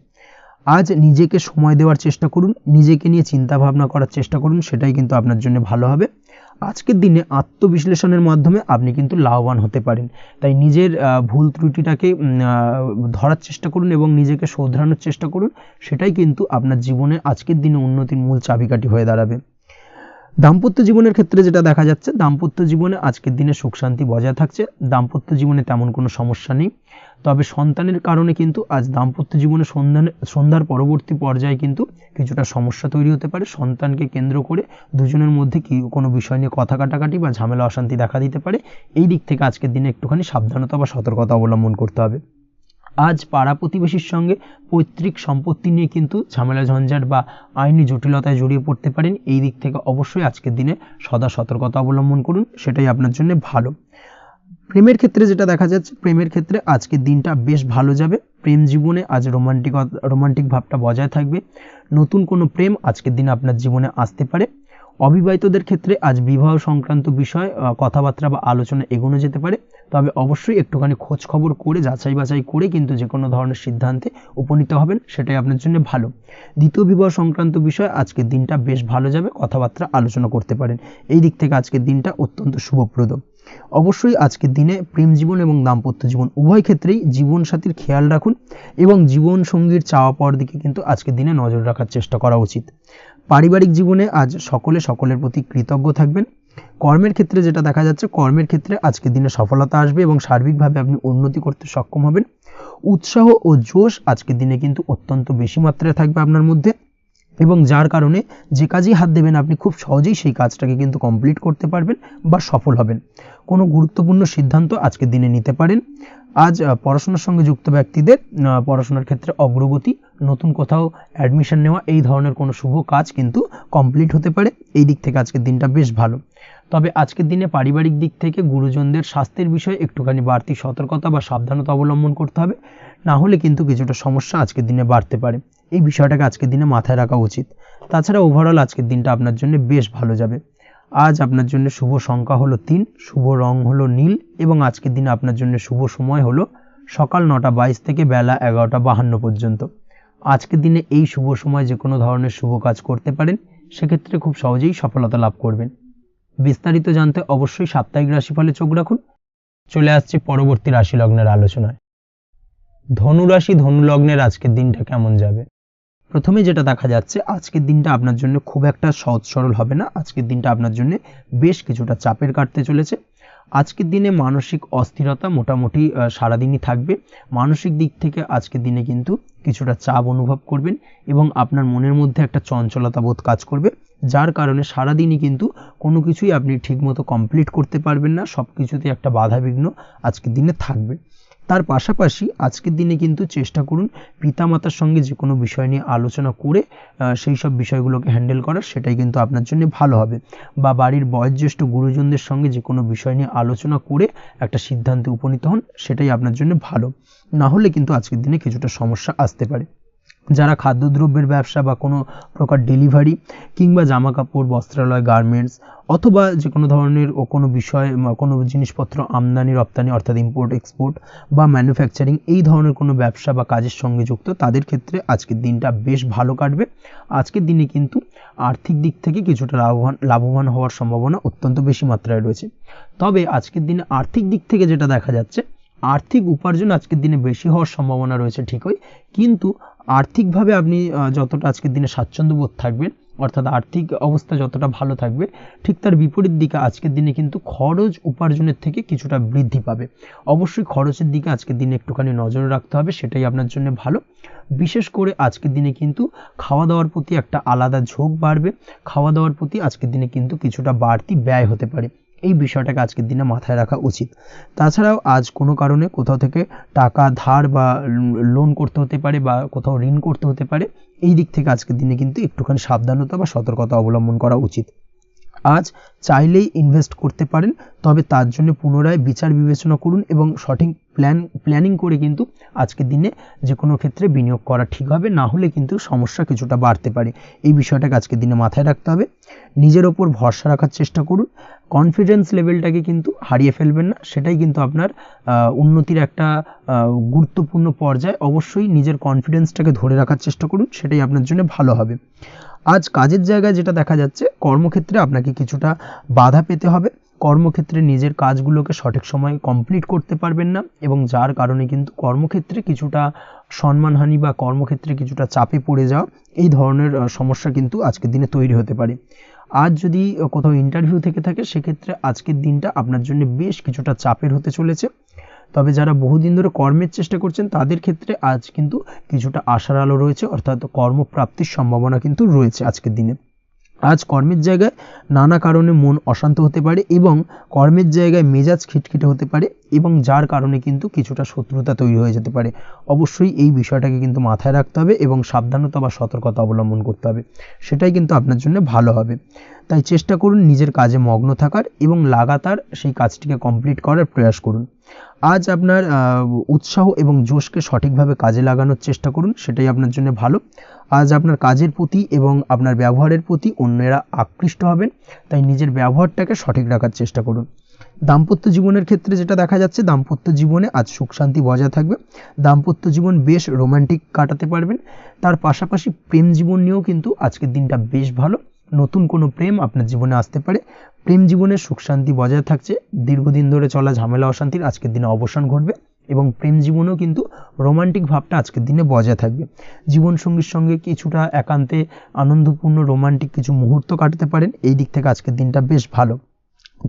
আজ নিজেকে সময় দেওয়ার চেষ্টা করুন, নিজেকে নিয়ে চিন্তা ভাবনা করার চেষ্টা করুন, সেটাই কিন্তু আপনার জন্য ভালো হবে। আজকের দিনে আত্মবিশ্লেষণের মাধ্যমে আপনি কিন্তু লাভবান হতে পারেন, তাই নিজের ভুল ত্রুটিটাকে ধরার চেষ্টা করুন এবং নিজেকে শোধরানোর চেষ্টা করুন, সেটাই কিন্তু আপনার জীবনে আজকের দিনে উন্নতির মূল চাবিকাঠি হয়ে দাঁড়াবে। দাম্পত্য জীবনের ক্ষেত্রে যেটা দেখা যাচ্ছে, দাম্পত্য জীবনে আজকের দিনে সুখ শান্তি বজায় থাকছে, দাম্পত্য জীবনে তেমন কোনো সমস্যা নেই। তবে সন্তানের কারণে কিন্তু আজ দাম্পত্য জীবনে সন্ধ্যার পরবর্তী পর্যায়ে কিন্তু কিছুটা সমস্যা তৈরি হতে পারে। সন্তানকে কেন্দ্র করে দুজনের মধ্যে কি কোনো বিষয় নিয়ে কথা কাটাকাটি বা ঝামেলা অশান্তি দেখা দিতে পারে। এই দিক থেকে আজকের দিনে একটুখানি সাবধানতা বা সতর্কতা অবলম্বন করতে হবে। আজ পাড়া প্রতিবেশীর সঙ্গে পৈতৃক সম্পত্তি নিয়ে কিন্তু ঝামেলা ঝঞ্ঝাট বা আইনি জটিলতায় জড়িয়ে পড়তে পারেন। এই দিক থেকে অবশ্যই আজকের দিনে সদা সতর্কতা অবলম্বন করুন, সেটাই আপনার জন্য ভালো। প্রেমের ক্ষেত্রে যেটা দেখা যাচ্ছে, প্রেমের ক্ষেত্রে আজকের দিনটা বেশ ভালো যাবে। প্রেম জীবনে আজ রোমান্টিক ভাবটা বজায় থাকবে। নতুন কোনো প্রেম আজকের দিনে আপনার জীবনে আসতে পারে। অবিবাহিতদের ক্ষেত্রে আজ বিবাহ সংক্রান্ত বিষয় কথাবার্তা বা আলোচনা এগোনো যেতে পারে। তবে অবশ্যই একটুখানি খোঁজ খবর করে যাচাই বাছাই করে কিন্তু যে কোনো ধরনের সিদ্ধান্তে উপনীত হবেন, সেটাই আপনার জন্য ভালো। দ্বিতীয় বিবাহ সংক্রান্ত বিষয় আজকের দিনটা বেশ ভালো যাবে, কথাবার্তা আলোচনা করতে পারেন। এই দিক থেকে আজকের দিনটা অত্যন্ত শুভপ্রদ। অবশ্যই আজকের দিনে প্রেম জীবন এবং দাম্পত্য জীবন উভয় ক্ষেত্রেই জীবনসাথীর খেয়াল রাখুন এবং জীবন সঙ্গীর চাওয়া পাওয়ার দিকে কিন্তু আজকের দিনে নজর রাখার চেষ্টা করা উচিত। পারিবারিক জীবনে আজ সকলে সকলের প্রতি কৃতজ্ঞ থাকবেন। কর্মের ক্ষেত্রে যেটা দেখা যাচ্ছে, কর্মের ক্ষেত্রে আজকের দিনে সফলতা আসবে এবং সার্বিকভাবে আপনি উন্নতি করতে সক্ষম হবেন। উৎসাহ ও জোশ আজকের দিনে কিন্তু অত্যন্ত বেশি মাত্রায় থাকবে আপনার মধ্যে, এবং যার কারণে যে কাজেই হাত দেবেন আপনি খুব সহজেই সেই কাজটাকে কিন্তু কমপ্লিট করতে পারবেন বা সফল হবেন। কোনো গুরুত্বপূর্ণ সিদ্ধান্ত আজকের দিনে নিতে পারেন। আজ পড়াশোনার সঙ্গে যুক্ত ব্যক্তিদের পড়াশোনার ক্ষেত্রে অগ্রগতি, নতুন কোথাও অ্যাডমিশন নেওয়া, এই ধরনের কোনো শুভ কাজ কিন্তু কমপ্লিট হতে পারে। এই দিক থেকে আজকের দিনটা বেশ ভালো। তবে আজকের দিনে পারিবারিক দিক থেকে গুরুজনদের স্বাস্থ্যের বিষয়ে একটুখানি বাড়তি সতর্কতা বা সাবধানতা অবলম্বন করতে হবে, না হলে কিন্তু কিছুটা সমস্যা আজকের দিনে বাড়তে পারে। এই বিষয়টাকে আজকের দিনে মাথায় রাখা উচিত। তাছাড়া ওভারঅল আজকের দিনটা আপনার জন্য বেশ ভালো যাবে। আজ আপনার জন্য শুভ সংখ্যা হলো 3, শুভ রং হলো নীল, এবং আজকের দিনে আপনার জন্য শুভ সময় হলো সকাল 9:22 থেকে বেলা 11:52 পর্যন্ত। আজকের দিনে এই শুভ সময় যে কোনো ধরনের শুভ কাজ করতে পারেন, সেক্ষেত্রে খুব সহজেই সফলতা লাভ করবেন। বিস্তারিত জানতে অবশ্যই সাপ্তাহিক রাশিফলে চোখ রাখুন। চলে আসছে পরবর্তী রাশি লগ্নের আলোচনায়। ধনু রাশি ধনু লগ্নের আজকের দিনটা কেমন যাবে? প্রথমে যেটা দেখা যাচ্ছে, আজকের দিনটা আপনার জন্য খুব একটা সহজ সরল হবে না। আজকের দিনটা আপনার জন্য বেশ কিছুটা চাপের কাটতে চলেছে। আজকের দিনে মানসিক অস্থিরতা মোটামুটি সারাদিনই থাকবে। মানসিক দিক থেকে আজকের দিনে কিন্তু কিছুটা চাপ অনুভব করবেন এবং আপনার মনের মধ্যে একটা চঞ্চলতা বোধ কাজ করবে, যার কারণে সারাদিনই কিন্তু কোনো কিছুই আপনি ঠিকমতো কমপ্লিট করতে পারবেন না। সব কিছুতে একটা বাধাবিঘ্ন আজকের দিনে থাকবে। তার পাশাপাশি আজকের দিনে কিন্তু চেষ্টা করুন পিতামাতার সঙ্গে যে কোনো বিষয় নিয়ে আলোচনা করে সেই সব বিষয়গুলোকে হ্যান্ডেল করার, সেটাই কিন্তু আপনার জন্য ভালো হবে। বা বাড়ির বয়োজ্যেষ্ঠ গুরুজনদের সঙ্গে যে কোনো বিষয় নিয়ে আলোচনা করে একটা সিদ্ধান্তে উপনীত হন, সেটাই আপনার জন্য ভালো। না হলে কিন্তু আজকের দিনে কিছুটা সমস্যা আসতে পারে। যারা খাদ্যদ্রব্যের ব্যবসা বা কোনো প্রকার ডেলিভারি কিংবা জামা কাপড়, বস্ত্রালয়, গার্মেন্টস অথবা যে কোনো ধরনের কোনো বিষয়, কোনো জিনিসপত্র আমদানি রপ্তানি অর্থাৎ ইম্পোর্ট এক্সপোর্ট বা ম্যানুফ্যাকচারিং, এই ধরনের কোনো ব্যবসা বা কাজের সঙ্গে যুক্ত, তাদের ক্ষেত্রে আজকের দিনটা বেশ ভালো কাটবে। আজকের দিনে কিন্তু আর্থিক দিক থেকে কিছুটা লাভবান হওয়ার সম্ভাবনা অত্যন্ত বেশি মাত্রায় রয়েছে। তবে আজকের দিনে আর্থিক দিক থেকে যেটা দেখা যাচ্ছে, আর্থিক উপার্জন আজকের দিনে বেশি হওয়ার সম্ভাবনা রয়েছে ঠিকই, কিন্তু আর্থিকভাবে আপনি যতটা আজকের দিনে স্বাচ্ছন্দ্য বোধ থাকবেন, অর্থাৎ আর্থিক অবস্থা যতটা ভালো থাকবে, ঠিক তার বিপরীত দিকে আজকের দিনে কিন্তু খরচ উপার্জনের থেকে কিছুটা বৃদ্ধি পাবে। অবশ্যই খরচের দিকে আজকের দিনে একটুখানি নজর রাখতে হবে, সেটাই আপনার জন্য ভালো। বিশেষ করে আজকের দিনে কিন্তু খাওয়া দাওয়ার প্রতি একটা আলাদা ঝোঁক বাড়বে। খাওয়া দাওয়ার প্রতি আজকের দিনে কিন্তু কিছুটা বাড়তি ব্যয় হতে পারে। এই বিষয়টাকে আজকের দিনে মাথায় রাখা উচিত। তাছাড়াও আজ কোনো কারণে কোথাও থেকে টাকা ধার বা লোন করতে হতে পারে বা কোথাও ঋণ করতে হতে পারে। এই দিক থেকে আজকের দিনে কিন্তু একটুখানি সাবধানতা বা সতর্কতা অবলম্বন করা উচিত। আজ চাইলেই ইনভেস্ট করতে পারেন, তবে তার জন্য পুনরায় বিচার বিবেচনা করুন এবং সঠিক প্ল্যানিং করে কিন্তু আজকের দিনে যে কোনো ক্ষেত্রে বিনিয়োগ করা ঠিক হবে, না হলে কিন্তু সমস্যা কিছুটা বাড়তে পারে। এই বিষয়টাকে আজকের দিনে মাথায় রাখতে হবে। নিজের ওপর ভরসা রাখার চেষ্টা করুন, কনফিডেন্স লেভেলটাকে কিন্তু হারিয়ে ফেলবেন না, সেটাই কিন্তু আপনার উন্নতির একটা গুরুত্বপূর্ণ পর্যায়। অবশ্যই নিজের কনফিডেন্সটাকে ধরে রাখার চেষ্টা করুন, সেটাই আপনার জন্য ভালো হবে। আজ কাজের জায়গায় যেটা দেখা যাচ্ছে, কর্মক্ষেত্রে আপনাকে কিছুটা বাধা পেতে হবে। কর্মক্ষেত্রে নিজের কাজগুলোকে সঠিক সময়ে কমপ্লিট করতে পারবেন না, এবং যার কারণে কিন্তু কর্মক্ষেত্রে কিছুটা সম্মানহানি বা কর্মক্ষেত্রে কিছুটা চাপে পড়ে যাওয়া, এই ধরনের সমস্যা কিন্তু আজকের দিনে তৈরি হতে পারে। আজ যদি কোথাও ইন্টারভিউ থেকে থাকে, সেক্ষেত্রে আজকের দিনটা আপনার জন্য বেশ কিছুটা চাপের হতে চলেছে। তবে যারা বহুদিন ধরে কর্মের চেষ্টা করছেন, তাদের ক্ষেত্রে আজ কিন্তু কিছুটা আশার আলো রয়েছে, অর্থাৎ কর্মপ্রাপ্তির সম্ভাবনা কিন্তু রয়েছে আজকের দিনে। আজ কর্মের জায়গায় নানা কারণে মন অশান্ত হতে পারে এবং কর্মের জায়গায় মেজাজ খিটখিটে হতে পারে, এবং যার কারণে কিন্তু কিছুটা শত্রুতা তৈরি হয়ে যেতে পারে। অবশ্যই এই বিষয়টাকে কিন্তু মাথায় রাখতে হবে এবং সাবধানতা বা সতর্কতা অবলম্বন করতে হবে, সেটাই কিন্তু আপনার জন্য ভালো হবে। তাই চেষ্টা করুন নিজের কাজে মগ্ন থাকার এবং লাগাতার সেই কাজটিকে কমপ্লিট করার প্রয়াস করুন। আজ আপনার উৎসাহ এবং জোশকে সঠিকভাবে কাজে লাগানোর চেষ্টা করুন, সেটাই আপনার জন্য ভালো। আজ আপনার কাজের প্রতি এবং আপনার ব্যবহারের প্রতি অন্যেরা আকৃষ্ট হবেন, তাই নিজের ব্যবহারটাকে সঠিক রাখার চেষ্টা করুন। দাম্পত্য জীবনের ক্ষেত্রে যেটা দেখা যাচ্ছে, দাম্পত্য জীবনে আজ সুখ শান্তি বজায় থাকবে। দাম্পত্য জীবন বেশ রোমান্টিক কাটাতে পারবেন। তার পাশাপাশি প্রেম জীবন নিয়েও কিন্তু আজকের দিনটা বেশ ভালো। নতুন কোনো প্রেম আপনার জীবনে আসতে পারে। প্রেম জীবনে সুখ শান্তি বজায় থাকছে। দীর্ঘদিন ধরে চলা ঝামেলা অশান্তির আজকের দিনে অবসান ঘটবে এবং প্রেম জীবনেও কিন্তু রোমান্টিক ভাবটা আজকের দিনে বজায় থাকবে। জীবনসঙ্গীর সঙ্গে কিছুটা একান্তে আনন্দপূর্ণ রোমান্টিক কিছু মুহূর্ত কাটাতে পারেন। এই দিক থেকে আজকের দিনটা বেশ ভালো।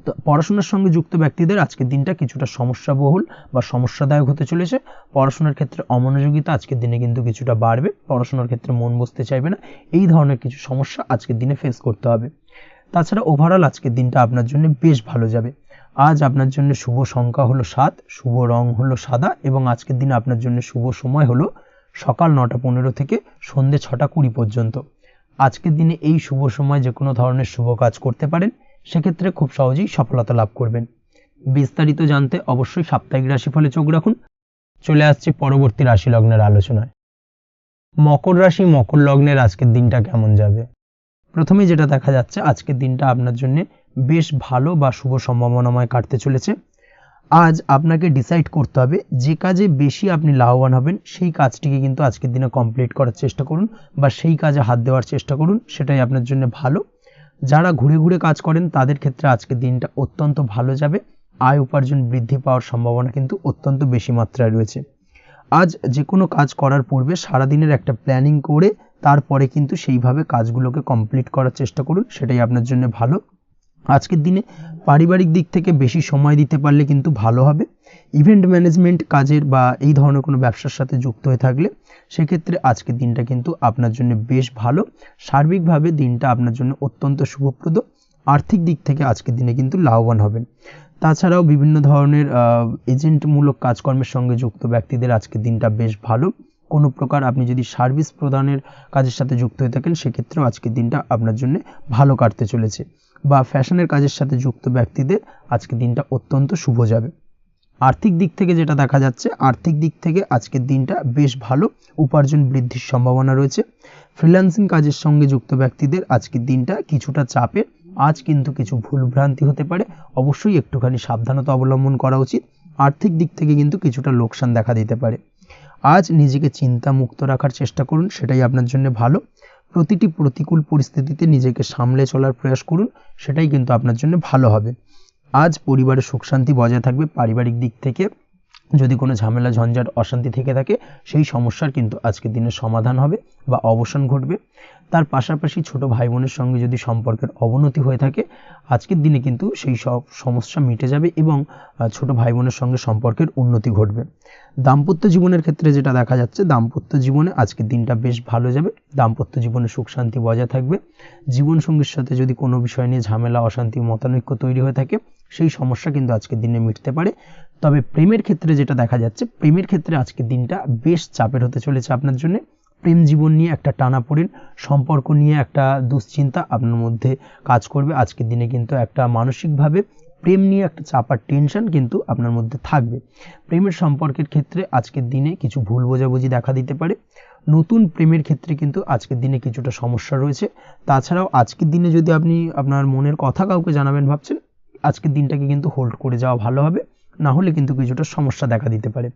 তো পড়াশোনার সঙ্গে যুক্ত ব্যক্তিদের আজকের দিনটা কিছুটা সমস্যাবহুল বা সমস্যাদায়ক হতে চলেছে। পড়াশোনার ক্ষেত্রে অমনোযোগিতা আজকের দিনে কিন্তু কিছুটা বাড়বে। পড়াশোনার ক্ষেত্রে মন বসতে চাইবে না। এই ধরনের কিছু সমস্যা আজকের দিনে ফেস করতে হবে। তাছাড়া ওভারঅল আজকের দিনটা আপনার জন্য বেশ ভালো যাবে। আজ আপনার জন্য শুভ সংখ্যা হলো 7, শুভ রং হলো সাদা এবং আজকের দিনে আপনার জন্য শুভ সময় হলো সকাল 9:15 থেকে সন্ধ্যে 6:20 পর্যন্ত। আজকের দিনে এই শুভ সময় যে কোনো ধরনের শুভ কাজ করতে পারেন, সেক্ষেত্রে খুব সহজেই সফলতা লাভ করবেন। বিস্তারিত জানতে অবশ্যই সাপ্তাহিক রাশিফলে চোখ রাখুন। চলে আসছে পরবর্তী রাশি লগ্নের আলোচনায়। মকর রাশি, মকর লগ্নের আজকের দিনটা কেমন যাবে? প্রথমে যেটা দেখা যাচ্ছে, আজকের দিনটা আপনার জন্য বেশ ভালো বা শুভ সম্ভাবনাময় কাটতে চলেছে। আজ আপনাকে ডিসাইড করতে হবে যে কাজে বেশি আপনি লাভবান হবেন সেই কাজটিকে কিন্তু আজকের দিনে কমপ্লিট করার চেষ্টা করুন বা সেই কাজে হাত দেওয়ার চেষ্টা করুন, সেটাই আপনার জন্য ভালো। যারা ঘুরে ঘুরে কাজ করেন তাদের ক্ষেত্রে আজকের দিনটা অত্যন্ত ভালো যাবে। আয় উপার্জন বৃদ্ধি পাওয়ার সম্ভাবনা কিন্তু অত্যন্ত বেশি মাত্রায় রয়েছে। আজ যে কোনো কাজ করার পূর্বে সারাদিনের একটা প্ল্যানিং করে তারপরে কিন্তু সেইভাবে কাজগুলোকে কমপ্লিট করার চেষ্টা করুন, সেটাই আপনার জন্য ভালো। আজকের দিনে পারিবারিক দিক থেকে বেশি সময় দিতে পারলে কিন্তু ভালো হবে। ইভেন্ট ম্যানেজমেন্ট কাজের বা এই ধরনের কোনো ব্যবসার সাথে যুক্ত হয়ে থাকলে সেক্ষেত্রে আজকের দিনটা কিন্তু আপনার জন্য বেশ ভালো। সার্বিকভাবে দিনটা আপনার জন্য অত্যন্ত শুভপ্রদ। আর্থিক দিক থেকে আজকের দিনে কিন্তু লাভবান হবেন। তাছাড়াও বিভিন্ন ধরনের এজেন্টমূলক কাজকর্মের সঙ্গে যুক্ত ব্যক্তিদের আজকের দিনটা বেশ ভালো। কোনো প্রকার আপনি যদি সার্ভিস প্রদানের কাজের সাথে যুক্ত হয়ে থাকেন সেক্ষেত্রেও আজকের দিনটা আপনার জন্য ভালো কাটতে চলেছে। বা ফ্যাশনের কাজের সাথে যুক্ত ব্যক্তিদের আজকের দিনটা অত্যন্ত শুভ যাবে। আর্থিক দিক থেকে যেটা দেখা যাচ্ছে, আর্থিক দিক থেকে আজকের দিনটা বেশ ভালো। উপার্জন বৃদ্ধির সম্ভাবনা রয়েছে। ফ্রিল্যান্সিং কাজের সঙ্গে যুক্ত ব্যক্তিদের আজকের দিনটা কিছুটা চাপের। আজ কিন্তু কিছু ভুলভ্রান্তি হতে পারে, অবশ্যই একটুখানি সাবধানতা অবলম্বন করা উচিত। আর্থিক দিক থেকে কিন্তু কিছুটা লোকসান দেখা দিতে পারে। আজ নিজেকে চিন্তা মুক্ত রাখার চেষ্টা করুন, সেটাই আপনার জন্য ভালো। প্রতিটি প্রতিকূল পরিস্থিতিতে নিজেকে সামলে চলার প্রয়াস করুন, সেটাই কিন্তু আপনার জন্য ভালো হবে। আজ পরিবারে সুখ শান্তি বজায় থাকবে। পারিবারিক দিক থেকে যদি কোনো ঝামেলা ঝঞ্ঝাট অশান্তি থেকে থাকে সেই সমস্যার কিন্তু আজকের দিনে সমাধান হবে বা অবসান ঘটবে। তার পাশাপাশি ছোট ভাই বোনের সঙ্গে যদি সম্পর্কের অবনতি হয়ে থাকে আজকের দিনে কিন্তু সেই সব সমস্যা মিটে যাবে এবং ছোট ভাই বোনের সঙ্গে সম্পর্কের উন্নতি ঘটবে। দাম্পত্য জীবনের ক্ষেত্রে যেটা দেখা যাচ্ছে, দাম্পত্য জীবনে আজকের দিনটা বেশ ভালো যাবে। দাম্পত্য জীবনে সুখ শান্তি বজায় থাকবে। জীবনসঙ্গীর সাথে যদি কোনো বিষয় নিয়ে ঝামেলা অশান্তি মতানৈক্য তৈরি হয়ে থাকে সেই সমস্যা কিন্তু আজকের দিনে মিটতে পারে। তবে প্রেমের ক্ষেত্রে যেটা দেখা যাচ্ছে, প্রেমের ক্ষেত্রে আজকের দিনটা বেশ চাপের হতে চলেছে আপনার জন্য। প্রেম জীবন নিয়ে একটা টানাপোড়েন, সম্পর্ক নিয়ে একটা দুশ্চিন্তা আপনার মধ্যে কাজ করবে। আজকের দিনে কিন্তু একটা মানসিকভাবে প্রেম নিয়ে একটা চাপার টেনশন কিন্তু আপনার মধ্যে থাকবে। প্রেমের সম্পর্কের ক্ষেত্রে আজকের দিনে কিছু ভুল বোঝাবুঝি দেখা দিতে পারে। নতুন প্রেমের ক্ষেত্রে কিন্তু আজকের দিনে কিছুটা সমস্যা রয়েছে। তাছাড়াও আজকের দিনে যদি আপনি আপনার মনের কথা কাউকে জানাবেন ভাবছেন, আজকের দিনটাকে কিন্তু হোল্ড করে যাওয়া ভালো হবে, না হলে কিন্তু কিছুটা সমস্যা দেখা দিতে পারে।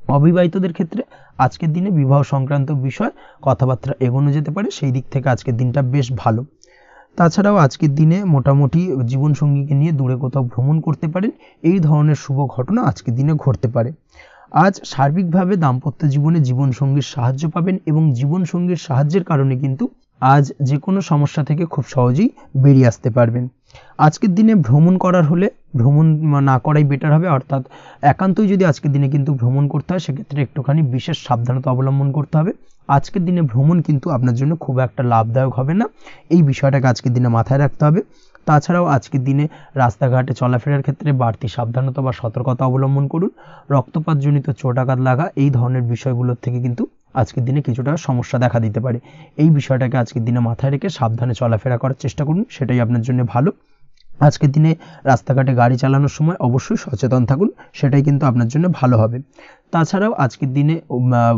অবিবাহিতদের ক্ষেত্রে আজকের দিনে বিবাহ সংক্রান্ত বিষয় কথাবার্তা এগোনো যেতে পারে, সেই দিক থেকে আজকের দিনটা বেশ ভালো। তাছাড়াও আজকের দিনে মোটামুটি জীবনসঙ্গীকে নিয়ে দূরে কোথাও ভ্রমণ করতে পারেন, এই ধরনের শুভ ঘটনা আজকের দিনে ঘটতে পারে। আজ সার্বিকভাবে দাম্পত্য জীবনে জীবনসঙ্গীর সাহায্য পাবেন এবং জীবনসঙ্গীর সাহায্যের কারণে কিন্তু আজ যে কোনো সমস্যা থেকে খুব সহজেই বেরিয়ে আসতে পারবেন। আজকের দিনে ভ্রমণ করার হলে ভ্রমণ না করাই বেটার হবে, অর্থাৎ একান্তই যদি আজকের দিনে কিন্তু ভ্রমণ করতে হয় সেক্ষেত্রে একটুখানি বিশেষ সাবধানতা অবলম্বন করতে হবে। আজকের দিনে ভ্রমণ কিন্তু আপনার জন্য খুব একটা লাভদায়ক হবে না, এই বিষয়টাকে আজকের দিনে মাথায় রাখতে হবে। তাছাড়াও আজকের দিনে রাস্তাঘাটে চলাফেরার ক্ষেত্রে বাড়তি সাবধানতা বা সতর্কতা অবলম্বন করুন। রক্তপাতজনিত চোট আঘাত লাগা এই ধরনের বিষয়গুলোর থেকে কিন্তু আজকের দিনে কিছুটা সমস্যা দেখা দিতে পারে। এই বিষয়টাকে আজকের দিনে মাথায় রেখে সাবধানে চলাফেরা করার চেষ্টা করুন, সেটাই আপনার জন্য ভালো। আজকের দিনে রাস্তাঘাটে গাড়ি চালানোর সময় অবশ্যই সচেতন থাকুন, সেটাই কিন্তু আপনার জন্য ভালো হবে। তাছাড়াও আজকের দিনে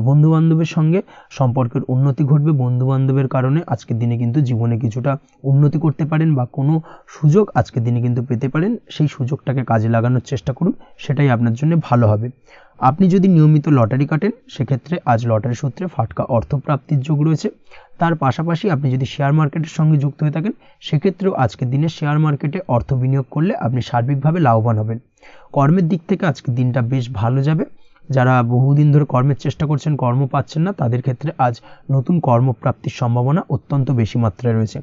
বন্ধু বান্ধবের সঙ্গে সম্পর্কের উন্নতি ঘটবে। বন্ধু বান্ধবের কারণে আজকের দিনে কিন্তু জীবনে কিছুটা উন্নতি করতে পারেন বা কোনো সুযোগ আজকের দিনে কিন্তু পেতে পারেন। সেই সুযোগটাকে কাজে লাগানোর চেষ্টা করুন, সেটাই আপনার জন্য ভালো হবে। আপনি যদি নিয়মিত লটারি কাটেন সেক্ষেত্রে আজ লটারি সূত্রে ফাটকা অর্থপ্রাপ্তির যোগ রয়েছে। তার পাশাপাশি আপনি যদি শেয়ার মার্কেটের সঙ্গে যুক্ত হয়ে থাকেন সেক্ষেত্রেও আজকের দিনে শেয়ার মার্কেটে অর্থ বিনিয়োগ করলে আপনি সার্বিকভাবে লাভবান হবেন। কর্মের দিক থেকে আজকের দিনটা বেশ ভালো যাবে। যারা বহুদিন ধরে কর্মের চেষ্টা করছেন, কর্ম পাচ্ছেন না, তাদের ক্ষেত্রে আজ নতুন কর্মপ্রাপ্তির সম্ভাবনা অত্যন্ত বেশি মাত্রায় রয়েছে।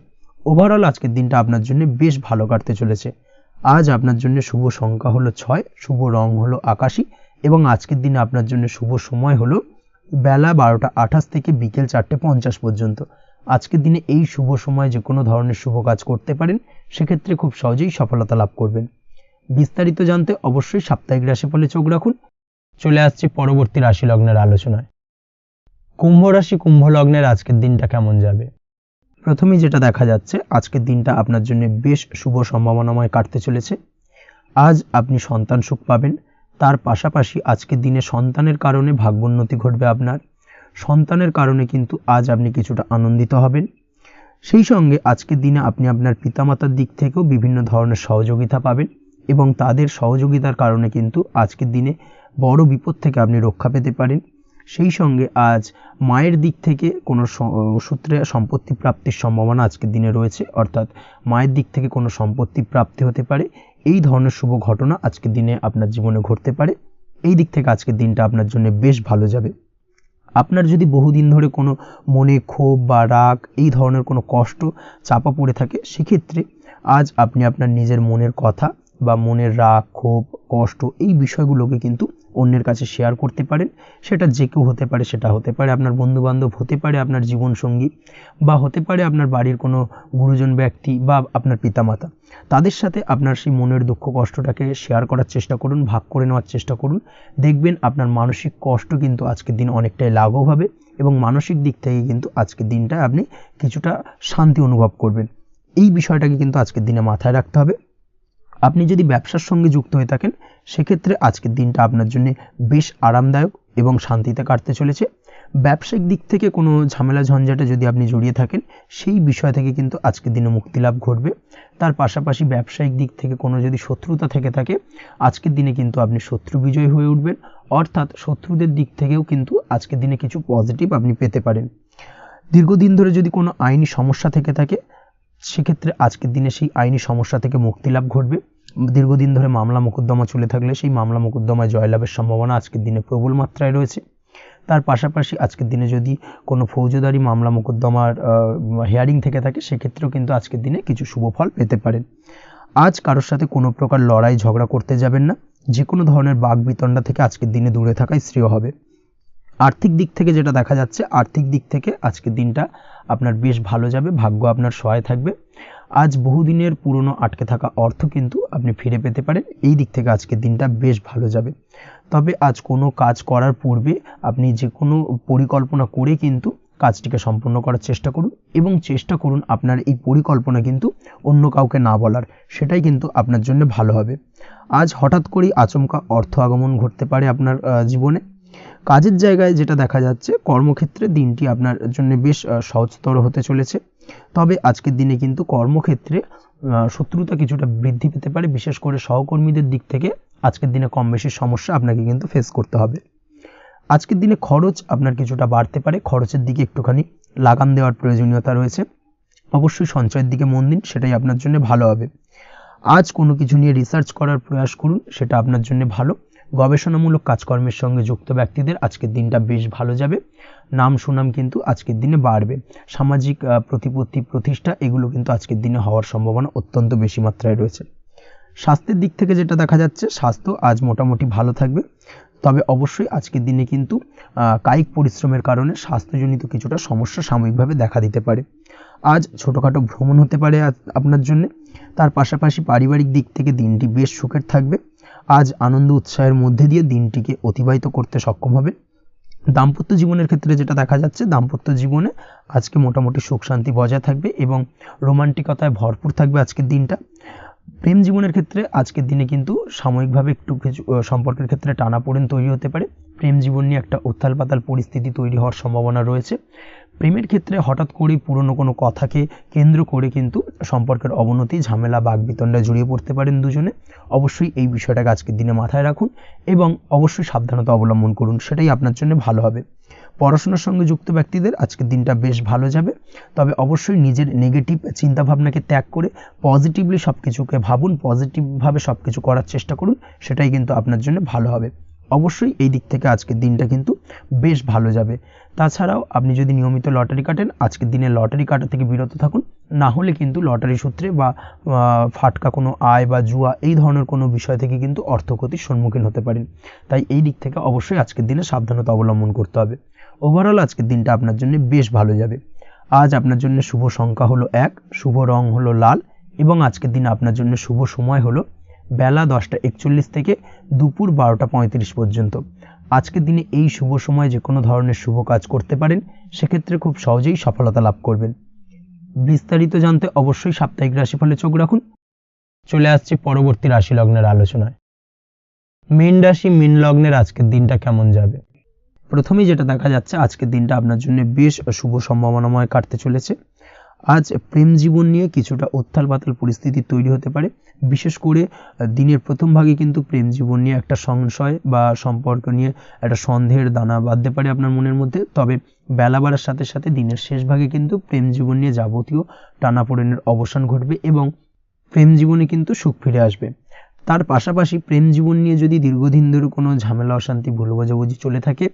ওভারঅল আজকের দিনটা আপনার জন্য বেশ ভালো কাটতে চলেছে। আজ আপনার জন্য শুভ সংখ্যা হলো 6, শুভ রং হলো আকাশী এবং আজকের দিনে আপনার জন্য শুভ সময় হলো বেলা 12:28 থেকে বিকেল 4:50 পর্যন্ত। আজকের দিনে এই শুভ সময়ে যে কোনো ধরনের শুভ কাজ করতে পারেন, সেক্ষেত্রে খুব সহজেই সফলতা লাভ করবেন। বিস্তারিত জানতে অবশ্যই সাপ্তাহিক রাশিফলে চোখ রাখুন। চলে আসছি পরবর্তী রাশি লগ্নের আলোচনায়। কুম্ভ রাশি, কুম্ভ লগ্নের আজকের দিনটা কেমন যাবে? প্রথমেই যেটা দেখা যাচ্ছে, আজকের দিনটা আপনার জন্য বেশ শুভ সম্ভাবনাময় কাটতে চলেছে। আজ আপনি সন্তান সুখ পাবেন। তার পাশাপাশি আজকের দিনে সন্তানের কারণে ভাগ্যোন্নতি ঘটবে আপনার। সন্তানের কারণে কিন্তু আজ আপনি কিছুটা আনন্দিত হবেন। সেই সঙ্গে আজকের দিনে আপনি আপনার পিতামাতার দিক থেকেও বিভিন্ন ধরনের সহযোগিতা পাবেন এবং তাদের সহযোগিতার কারণে কিন্তু আজকের দিনে বড় বিপদ থেকে আপনি রক্ষা পেতে পারেন। সেই সঙ্গে আজ মায়ের দিক থেকে কোনো সূত্রে সম্পত্তি প্রাপ্তির সম্ভাবনা আজকের দিনে রয়েছে, অর্থাৎ মায়ের দিক থেকে কোনো সম্পত্তি প্রাপ্তি হতে পারে। এই ধরনের শুভ ঘটনা আজকের দিনে আপনার জীবনে ঘটতে পারে। এই দিক থেকে আজকের দিনটা আপনার জন্য বেশ ভালো যাবে। আপনার যদি বহুদিন ধরে কোনো মনে ক্ষোভ বা রাগ এই ধরনের কোনো কষ্ট চাপা পড়ে থাকে, সেক্ষেত্রে আজ আপনি আপনার নিজের মনের কথা বা মনের রাগ, ক্ষোভ, কষ্ট এই বিষয়গুলোকে কিন্তু অন্যের কাছে শেয়ার করতে পারেন। সেটা যে কেউ হতে পারে, সেটা হতে পারে আপনার বন্ধুবান্ধব, হতে পারে আপনার জীবনসঙ্গী, বা হতে পারে আপনার বাড়ির কোনো গুরুজন ব্যক্তি বা আপনার পিতামাতা। তাদের সাথে আপনার সেই মনের দুঃখ কষ্টটাকে শেয়ার করার চেষ্টা করুন, ভাগ করে নেওয়ার চেষ্টা করুন। দেখবেন আপনার মানসিক কষ্ট কিন্তু আজকের দিন অনেকটাই লাঘব হবে এবং মানসিক দিক থেকে কিন্তু আজকের দিনটা আপনি কিছুটা শান্তি অনুভব করবেন। এই বিষয়টাকে কিন্তু আজকের দিনে মাথায় রাখতে হবে। আপনি যদি ব্যবসার সঙ্গে যুক্ত হয়ে থাকেন সেক্ষেত্রে আজকের দিনটা আপনার জন্য বেশ আরামদায়ক এবং শান্তিতে কাটতে চলেছে। ব্যবসায়িক দিক থেকে কোনো ঝামেলা ঝঞ্ঝাটে যদি আপনি জড়িয়ে থাকেন, সেই বিষয় থেকে কিন্তু আজকের দিনে মুক্তি লাভ ঘটবে। তার পাশাপাশি ব্যবসায়িক দিক থেকে কোনো যদি শত্রুতা থেকে থাকে, আজকের দিনে কিন্তু আপনি শত্রু বিজয়ী হয়ে উঠবেন, অর্থাৎ শত্রুদের দিক থেকেও কিন্তু আজকের দিনে কিছু পজিটিভ আপনি পেতে পারেন। দীর্ঘদিন ধরে যদি কোনো আইনি সমস্যা থেকে থাকে, সেক্ষেত্রে আজকের দিনে সেই আইনি সমস্যা থেকে মুক্তি লাভ ঘটবে। দীর্ঘদিন ধরে মামলা মোকদ্দমা চলে থাকলে সেই মামলা মোকদ্দমায় জয়লাভের সম্ভাবনা আজকের দিনে প্রবল মাত্রায় রয়েছে। তার পাশাপাশি আজকের দিনে যদি কোনো ফৌজদারি মামলা মোকদ্দমার হিয়ারিং থেকে থাকে, সেক্ষেত্রেও কিন্তু আজকের দিনে কিছু শুভ ফল পেতে পারেন। আজ কারোর সাথে কোনো প্রকার লড়াই ঝগড়া করতে যাবেন না। যে কোনো ধরনের বাকবিতণ্ডা থেকে আজকের দিনে দূরে থাকাই শ্রেয় হবে। আর্থিক দিক থেকে যেটা দেখা যাচ্ছে, আর্থিক দিক থেকে আজকের দিনটা আপনার বেশ ভালো যাবে, ভাগ্য আপনার সহায় থাকবে। আজ বহুদিনের পুরনো আটকে থাকা অর্থ কিন্তু আপনি ফিরে পেতে পারেন। এই দিক থেকে আজকের দিনটা বেশ ভালো যাবে। তবে আজ কোনো কাজ করার পূর্বে আপনি যে কোনো পরিকল্পনা করে কিন্তু কাজটিকে সম্পূর্ণ করার চেষ্টা করুন এবং চেষ্টা করুন আপনার এই পরিকল্পনা কিন্তু অন্য কাউকে না বলার, সেটাই কিন্তু আপনার জন্য ভালো হবে। আজ হঠাৎ করেই আচমকা অর্থ আগমন ঘটতে পারে আপনার জীবনে। কাজের জায়গায় যেটা দেখা যাচ্ছে, কর্মক্ষেত্রে দিনটি আপনার জন্য বেশ সহজতর হতে চলেছে। তবে আজকের দিনে কিন্তু কর্মক্ষেত্রে শত্রুতা কিছুটা বৃদ্ধি পেতে পারে, বিশেষ করে সহকর্মীদের দিক থেকে আজকের দিনে কম বেশি সমস্যা আপনাকে কিন্তু ফেস করতে হবে। আজকের দিনে খরচ আপনার কিছুটা বাড়তে পারে, খরচের দিকে একটুখানি লাগাম দেওয়ার প্রয়োজনীয়তা রয়েছে। অবশ্যই সঞ্চয়ের দিকে মন দিন, সেটাই আপনার জন্য ভালো হবে। আজ কোনো কিছু নিয়ে রিসার্চ করার প্রয়াস করুন, সেটা আপনার জন্য ভালো। গবেষণামূলক কাজকর্মের সঙ্গে যুক্ত ব্যক্তিদের আজকের দিনটা বেশ ভালো যাবে। নাম সুনাম কিন্তু আজকের দিনে বাড়বে। সামাজিক প্রতিপত্তি প্রতিষ্ঠা এগুলো কিন্তু আজকের দিনে হওয়ার সম্ভাবনা অত্যন্ত বেশি মাত্রায় রয়েছে। স্বাস্থ্যের দিক থেকে যেটা দেখা যাচ্ছে, স্বাস্থ্য আজ মোটামুটি ভালো থাকবে। তবে অবশ্যই আজকের দিনে কিন্তু কায়িক পরিশ্রমের কারণে স্বাস্থ্যজনিত কিছুটা সমস্যা সাময়িকভাবে দেখা দিতে পারে। আজ ছোটোখাটো ভ্রমণ হতে পারে আপনার জন্য। তার পাশাপাশি পারিবারিক দিক থেকে দিনটি বেশ সুখের থাকবে। আজ আনন্দ উৎসাহের মধ্যে দিয়ে দিনটিকে অতিবাহিত করতে সক্ষম হবে। দাম্পত্য জীবনের ক্ষেত্রে যেটা দেখা যাচ্ছে, দাম্পত্য জীবনে আজকে মোটামুটি সুখ শান্তি বজায় থাকবে এবং রোমান্টিকতায় ভরপুর থাকবে আজকের দিনটা। প্রেম জীবনের ক্ষেত্রে আজকের দিনে কিন্তু সাময়িকভাবে একটু কিছু সম্পর্কের ক্ষেত্রে টানাপোড়েন তৈরি হতে পারে। প্রেম জীবন নিয়ে একটা উত্থাল পাতাল পরিস্থিতি তৈরি হওয়ার সম্ভাবনা রয়েছে। প্রেমের ক্ষেত্রে হঠাৎ করেই পুরনো কোনো কথাকে কেন্দ্র করে কিন্তু সম্পর্কের অবনতি, ঝামেলা, বাগবিতণ্ডায় জড়িয়ে পড়তে পারেন দুজনে। অবশ্যই এই বিষয়টাকে আজকের দিনে মাথায় রাখুন এবং অবশ্যই সাবধানতা অবলম্বন করুন, সেটাই আপনার জন্য ভালো হবে। পড়াশোনার সঙ্গে যুক্ত ব্যক্তিদের আজকের দিনটা বেশ ভালো যাবে, তবে অবশ্যই নিজের নেগেটিভ চিন্তাভাবনাকে ত্যাগ করে পজিটিভলি সব কিছুকে ভাবুন, পজিটিভভাবে সব কিছু করার চেষ্টা করুন, সেটাই কিন্তু আপনার জন্য ভালো হবে। অবশ্যই এই দিক থেকে আজকের দিনটা কিন্তু বেশ ভালো যাবে। তাছাড়াও আপনি যদি নিয়মিত লটারি কাটেন, আজকের দিনে লটারি কাটা থেকে বিরত থাকুন, না হলে কিন্তু লটারি সূত্রে বা ফাটকা কোনো আয় বা জুয়া এই ধরনের কোনো বিষয় থেকে কিন্তু অর্থক্ষতির সম্মুখীন হতে পারেন। তাই এই দিক থেকে অবশ্যই আজকের দিনে সাবধানতা অবলম্বন করতে হবে। ওভারঅল আজকের দিনটা আপনার জন্য বেশ ভালো যাবে। আজ আপনার জন্য শুভ সংখ্যা হলো 1, শুভ রং হলো লাল এবং আজকের দিনে আপনার জন্য শুভ সময় হলো বেলা 10:41 থেকে দুপুর 12:35 পর্যন্ত। আজকের দিনে এই শুভ সময়ে যে কোনো ধরনের শুভ কাজ করতে পারেন, সেক্ষেত্রে খুব সহজেই সফলতা লাভ করবেন। বিস্তারিত জানতে অবশ্যই সাপ্তাহিক রাশিফলে চোখ রাখুন। চলে আসছে পরবর্তী রাশি লগ্নের আলোচনায়। মীন রাশি, মীন লগ্নের আজকের দিনটা কেমন যাবে? প্রথমেই যেটা দেখা যাচ্ছে, আজকের দিনটা আপনার জন্য বেশ শুভ সম্ভাবনাময় কাটতে চলেছে। আজ প্রেম জীবন নিয়ে কিছুটা উত্থাল পাতাল পরিস্থিতি তৈরি হতে পারে। বিশেষ করে দিনের প্রথম ভাগে কিন্তু প্রেম জীবন নিয়ে একটা সংশয় বা সম্পর্ক নিয়ে একটা সন্দেহের দানা বাঁধতে পারে আপনার মনের মধ্যে। তবে বেলা বাড়ার সাথে সাথে দিনের শেষ ভাগে কিন্তু প্রেম জীবন নিয়ে যাবতীয় টানাপোড়েনের অবসান ঘটবে এবং প্রেম জীবনে কিন্তু সুখ ফিরে আসবে। তার পাশাপাশি প্রেম জীবন নিয়ে যদি দীর্ঘদিন ধরে কোনো ঝামেলা, অশান্তি, ভুল বোঝাবুঝি চলে থাকে,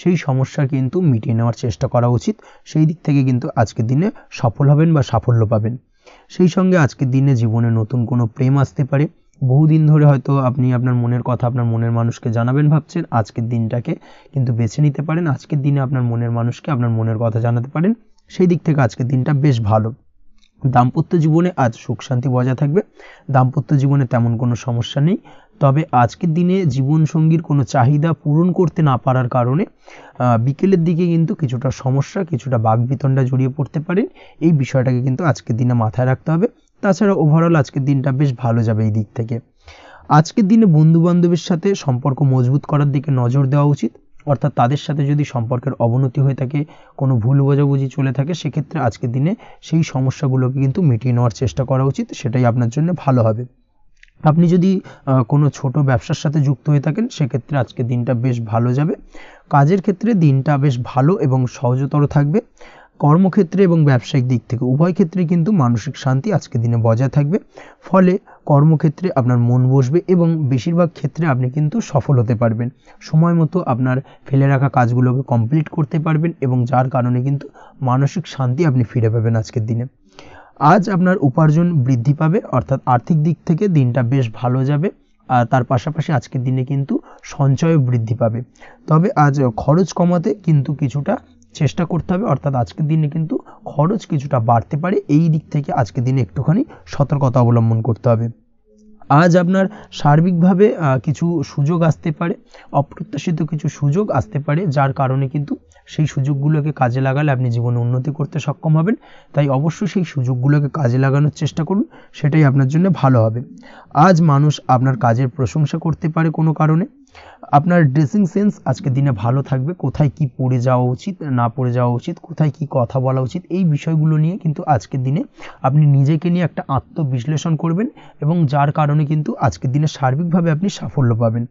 সেই সমস্যা কিন্তু মিটিয়ে নেওয়ার চেষ্টা করা উচিত। সেই দিক থেকে কিন্তু আজকের দিনে সফল হবেন বা সাফল্য পাবেন। সেই সঙ্গে আজকের দিনে জীবনে নতুন কোনো প্রেম আসতে পারে। বহুদিন ধরে হয়তো আপনি আপনার মনের কথা আপনার মনের মানুষকে জানাবেন ভাবছেন, আজকের দিনটাকে কিন্তু বেছে নিতে পারেন। আজকের দিনে আপনার মনের মানুষকে আপনার মনের কথা জানাতে পারেন। সেই দিক থেকে আজকের দিনটা বেশ ভালো। দাম্পত্য জীবনে আজ সুখ শান্তি বজায় থাকবে। দাম্পত্য জীবনে তেমন কোনো সমস্যা নেই। তবে আজকের দিনে জীবনসঙ্গীর কোনো চাহিদা পূরণ করতে না পারার কারণে বিকেলের দিকে কিন্তু কিছুটা সমস্যা, কিছুটা বাকবিতণ্ডা জড়িয়ে পড়তে পারেন। এই বিষয়টাকে কিন্তু আজকের দিনে মাথায় রাখতে হবে। তাছাড়া ওভারঅল আজকের দিনটা বেশ ভালো যাবে এই দিক থেকে। আজকের দিনে বন্ধু বান্ধবের সাথে সম্পর্ক মজবুত করার দিকে নজর দেওয়া উচিত। অর্থাৎ তাদের সাথে যদি সম্পর্কের অবনতি হয়ে থাকে, কোনো ভুল বোঝাবুঝি চলে থাকে, সেক্ষেত্রে আজকের দিনে সেই সমস্যাগুলোকে কিন্তু মিটিয়ে নেওয়ার চেষ্টা করা উচিত, সেটাই আপনার জন্য ভালো হবে। আপনি যদি কোনো ছোট ব্যবসার সাথে যুক্ত হয়ে থাকেন, সেক্ষেত্রে আজকের দিনটা বেশ ভালো যাবে। কাজের ক্ষেত্রে দিনটা বেশ ভালো এবং সহজতর থাকবে। কর্মক্ষেত্রে এবং ব্যবসায়িক দিক থেকে উভয় ক্ষেত্রে কিন্তু মানসিক শান্তি আজকের দিনে বজায় থাকবে। ফলে কর্মক্ষেত্রে আপনার মন বসবে এবং বেশিরভাগ ক্ষেত্রে আপনি কিন্তু সফল হতে পারবেন। সময় মতো আপনার ফেলে রাখা কাজগুলোকে কমপ্লিট করতে পারবেন এবং যার কারণে কিন্তু মানসিক শান্তি আপনি ফিরে পাবেন আজকের দিনে। আজ আপনার উপার্জন বৃদ্ধি পাবে, অর্থাৎ আর্থিক দিক থেকে দিনটা বেশ ভালো যাবে। আর তার পাশাপাশি আজকের দিনে কিন্তু সঞ্চয় বৃদ্ধি পাবে। তবে আজ খরচ কমাতে কিন্তু কিছুটা চেষ্টা করতে হবে, অর্থাৎ আজকের দিনে কিন্তু খরচ কিছুটা বাড়তে পারে। এই দিক থেকে আজকের দিনে একটুখানি সতর্কতা অবলম্বন করতে হবে। আজ আপনার সার্বিকভাবে কিছু সুযোগ আসতে পারে, অপ্রত্যাশিত কিছু সুযোগ আসতে পারে, যার কারণে কিন্তু সেই সুযোগগুলোকে কাজে লাগালে আপনি জীবনে উন্নতি করতে সক্ষম হবেন। তাই অবশ্যই সেই সুযোগগুলোকে কাজে লাগানোর চেষ্টা করুন, সেটাই আপনার জন্য ভালো হবে। আজ মানুষ আপনার কাজের প্রশংসা করতে পারে কোনো কারণে। আপনার ড্রেসিং সেন্স আজকের দিনে ভালো থাকবে। কোথায় কি পরে যাওয়া উচিত, না পরে যাওয়া উচিত, কোথায় কি কথা বলা উচিত, এই বিষয়গুলো নিয়ে কিন্তু আজকের দিনে আপনি নিজেকে নিয়ে একটা আত্মবিশ্লেষণ করবেন এবং যার কারণে কিন্তু আজকের দিনে সার্বিকভাবে আপনি সাফল্য পাবেন।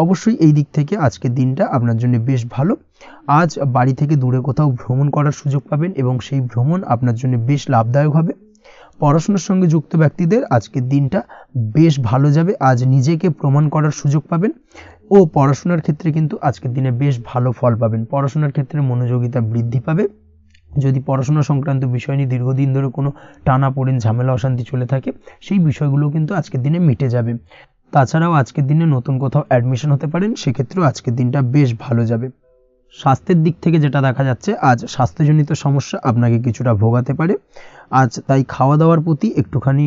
অবশ্যই এই দিক থেকে আজকের দিনটা আপনার জন্য বেশ ভালো। আজ বাড়ি থেকে দূরে কোথাও ভ্রমণ করার সুযোগ পাবেন এবং সেই ভ্রমণ আপনার জন্য বেশ লাভদায়ক হবে। পড়াশোনার সঙ্গে যুক্ত ব্যক্তিদের আজকের দিনটা বেশ ভালো যাবে। আজ নিজেকে প্রমাণ করার সুযোগ পাবেন ও পড়াশোনার ক্ষেত্রে কিন্তু আজকের দিনে বেশ ভালো ফল পাবেন। পড়াশোনার ক্ষেত্রে মনোযোগিতা বৃদ্ধি পাবে। যদি পড়াশোনা সংক্রান্ত বিষয় নিয়ে দীর্ঘদিন ধরে কোনো টানাপোড়েন, ঝামেলা, অশান্তি চলে থাকে, সেই বিষয়গুলো কিন্তু আজকের দিনে মিটে যাবে। তাছাড়াও আজকের দিনে নতুন কোথাও অ্যাডমিশন হতে পারেন, সেক্ষেত্রেও আজকের দিনটা বেশ ভালো যাবে। স্বাস্থ্যের দিক থেকে যেটা দেখা যাচ্ছে, আজ স্বাস্থ্যজনিত সমস্যা আপনাকে কিছুটা ভোগাতে পারে। আজ তাই খাওয়া দাওয়ার প্রতি একটুখানি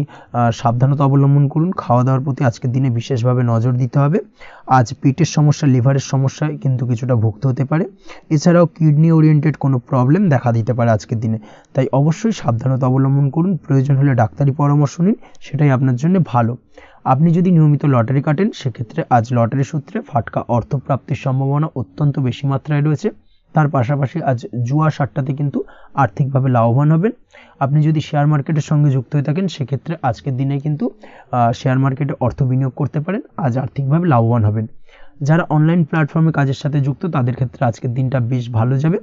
সাবধানতা অবলম্বন করুন। খাওয়া দাওয়ার প্রতি আজকের দিনে বিশেষভাবে নজর দিতে হবে। আজ পেটের সমস্যা, লিভারের সমস্যায় কিন্তু কিছুটা ভুগতে হতে পারে। এছাড়াও কিডনি ওরিয়েন্টেড কোনো প্রবলেম দেখা দিতে পারে আজকের দিনে, তাই অবশ্যই সাবধানতা অবলম্বন করুন। প্রয়োজন হলে ডাক্তারি পরামর্শ নিন, সেটাই আপনার জন্য ভালো। আপনি যদি নিয়মিত লটারি কাটেন, সেক্ষেত্রে আজ লটারি সূত্রে ফাটকা অর্থপ্রাপ্তির সম্ভাবনা অত্যন্ত বেশি মাত্রায় রয়েছে। তার পাশাপাশি আজ জুয়া সাট্টাতে কিন্তু আর্থিকভাবে লাভবান হবেন। আপনি যদি শেয়ার মার্কেটের সঙ্গে যুক্ত হয়ে থাকেন, সেক্ষেত্রে আজকের দিনে কিন্তু শেয়ার মার্কেটে অর্থ বিনিয়োগ করতে পারেন, আজ আর্থিকভাবে লাভবান হবেন। যারা অনলাইন প্ল্যাটফর্মে কাজের সাথে যুক্ত, তাদের ক্ষেত্রে আজকের দিনটা বেশ ভালো যাবে।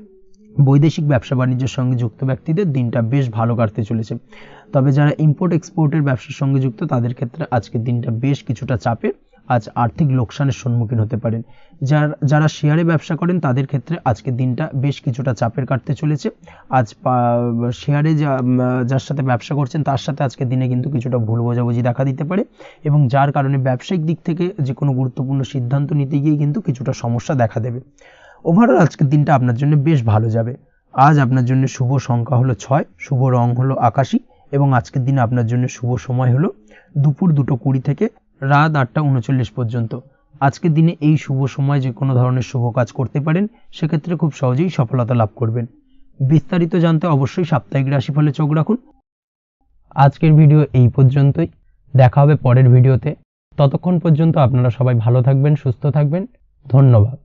বৈদেশিক ব্যবসা বাণিজ্যের সঙ্গে যুক্ত ব্যক্তিদের দিনটা বেশ ভালো কাটতে চলেছে। তবে যারা ইম্পোর্ট এক্সপোর্টের ব্যবসার সঙ্গে যুক্ত, তাদের ক্ষেত্রে আজকের দিনটা বেশ কিছুটা চাপের। আজ আর্থিক লোকসানের সম্মুখীন হতে পারেন। যারা শেয়ারে ব্যবসা করেন, তাদের ক্ষেত্রে আজকের দিনটা বেশ কিছুটা চাপের কাটতে চলেছে। আজ শেয়ারে যার সাথে ব্যবসা করছেন, তার সাথে আজকের দিনে কিন্তু কিছুটা ভুল বোঝাবুঝি দেখা দিতে পারে, এবং যার কারণে ব্যবসায়িক দিক থেকে যে কোনো গুরুত্বপূর্ণ সিদ্ধান্ত নিতে গিয়ে কিন্তু কিছুটা সমস্যা দেখা দেবে। ওভারঅল আজকের দিনটা আপনার জন্য বেশ ভালো যাবে। আজ আপনার জন্য শুভ সংখ্যা হলো 6, শুভ রং হলো আকাশী, এবং আজকের দিনে আপনার জন্য শুভ সময় হলো দুপুর 2:20 থেকে রাত 8:39 পর্যন্ত। আজকের দিনে এই শুভ সময় যে কোনো ধরনের শুভ কাজ করতে পারেন, সেক্ষেত্রে খুব সহজেই সফলতা লাভ করবেন। বিস্তারিত জানতে অবশ্যই সাপ্তাহিক রাশিফলে চোখ রাখুন। আজকের ভিডিও এই পর্যন্তই, দেখা হবে পরের ভিডিওতে। ততক্ষণ পর্যন্ত আপনারা সবাই ভালো থাকবেন, সুস্থ থাকবেন। ধন্যবাদ।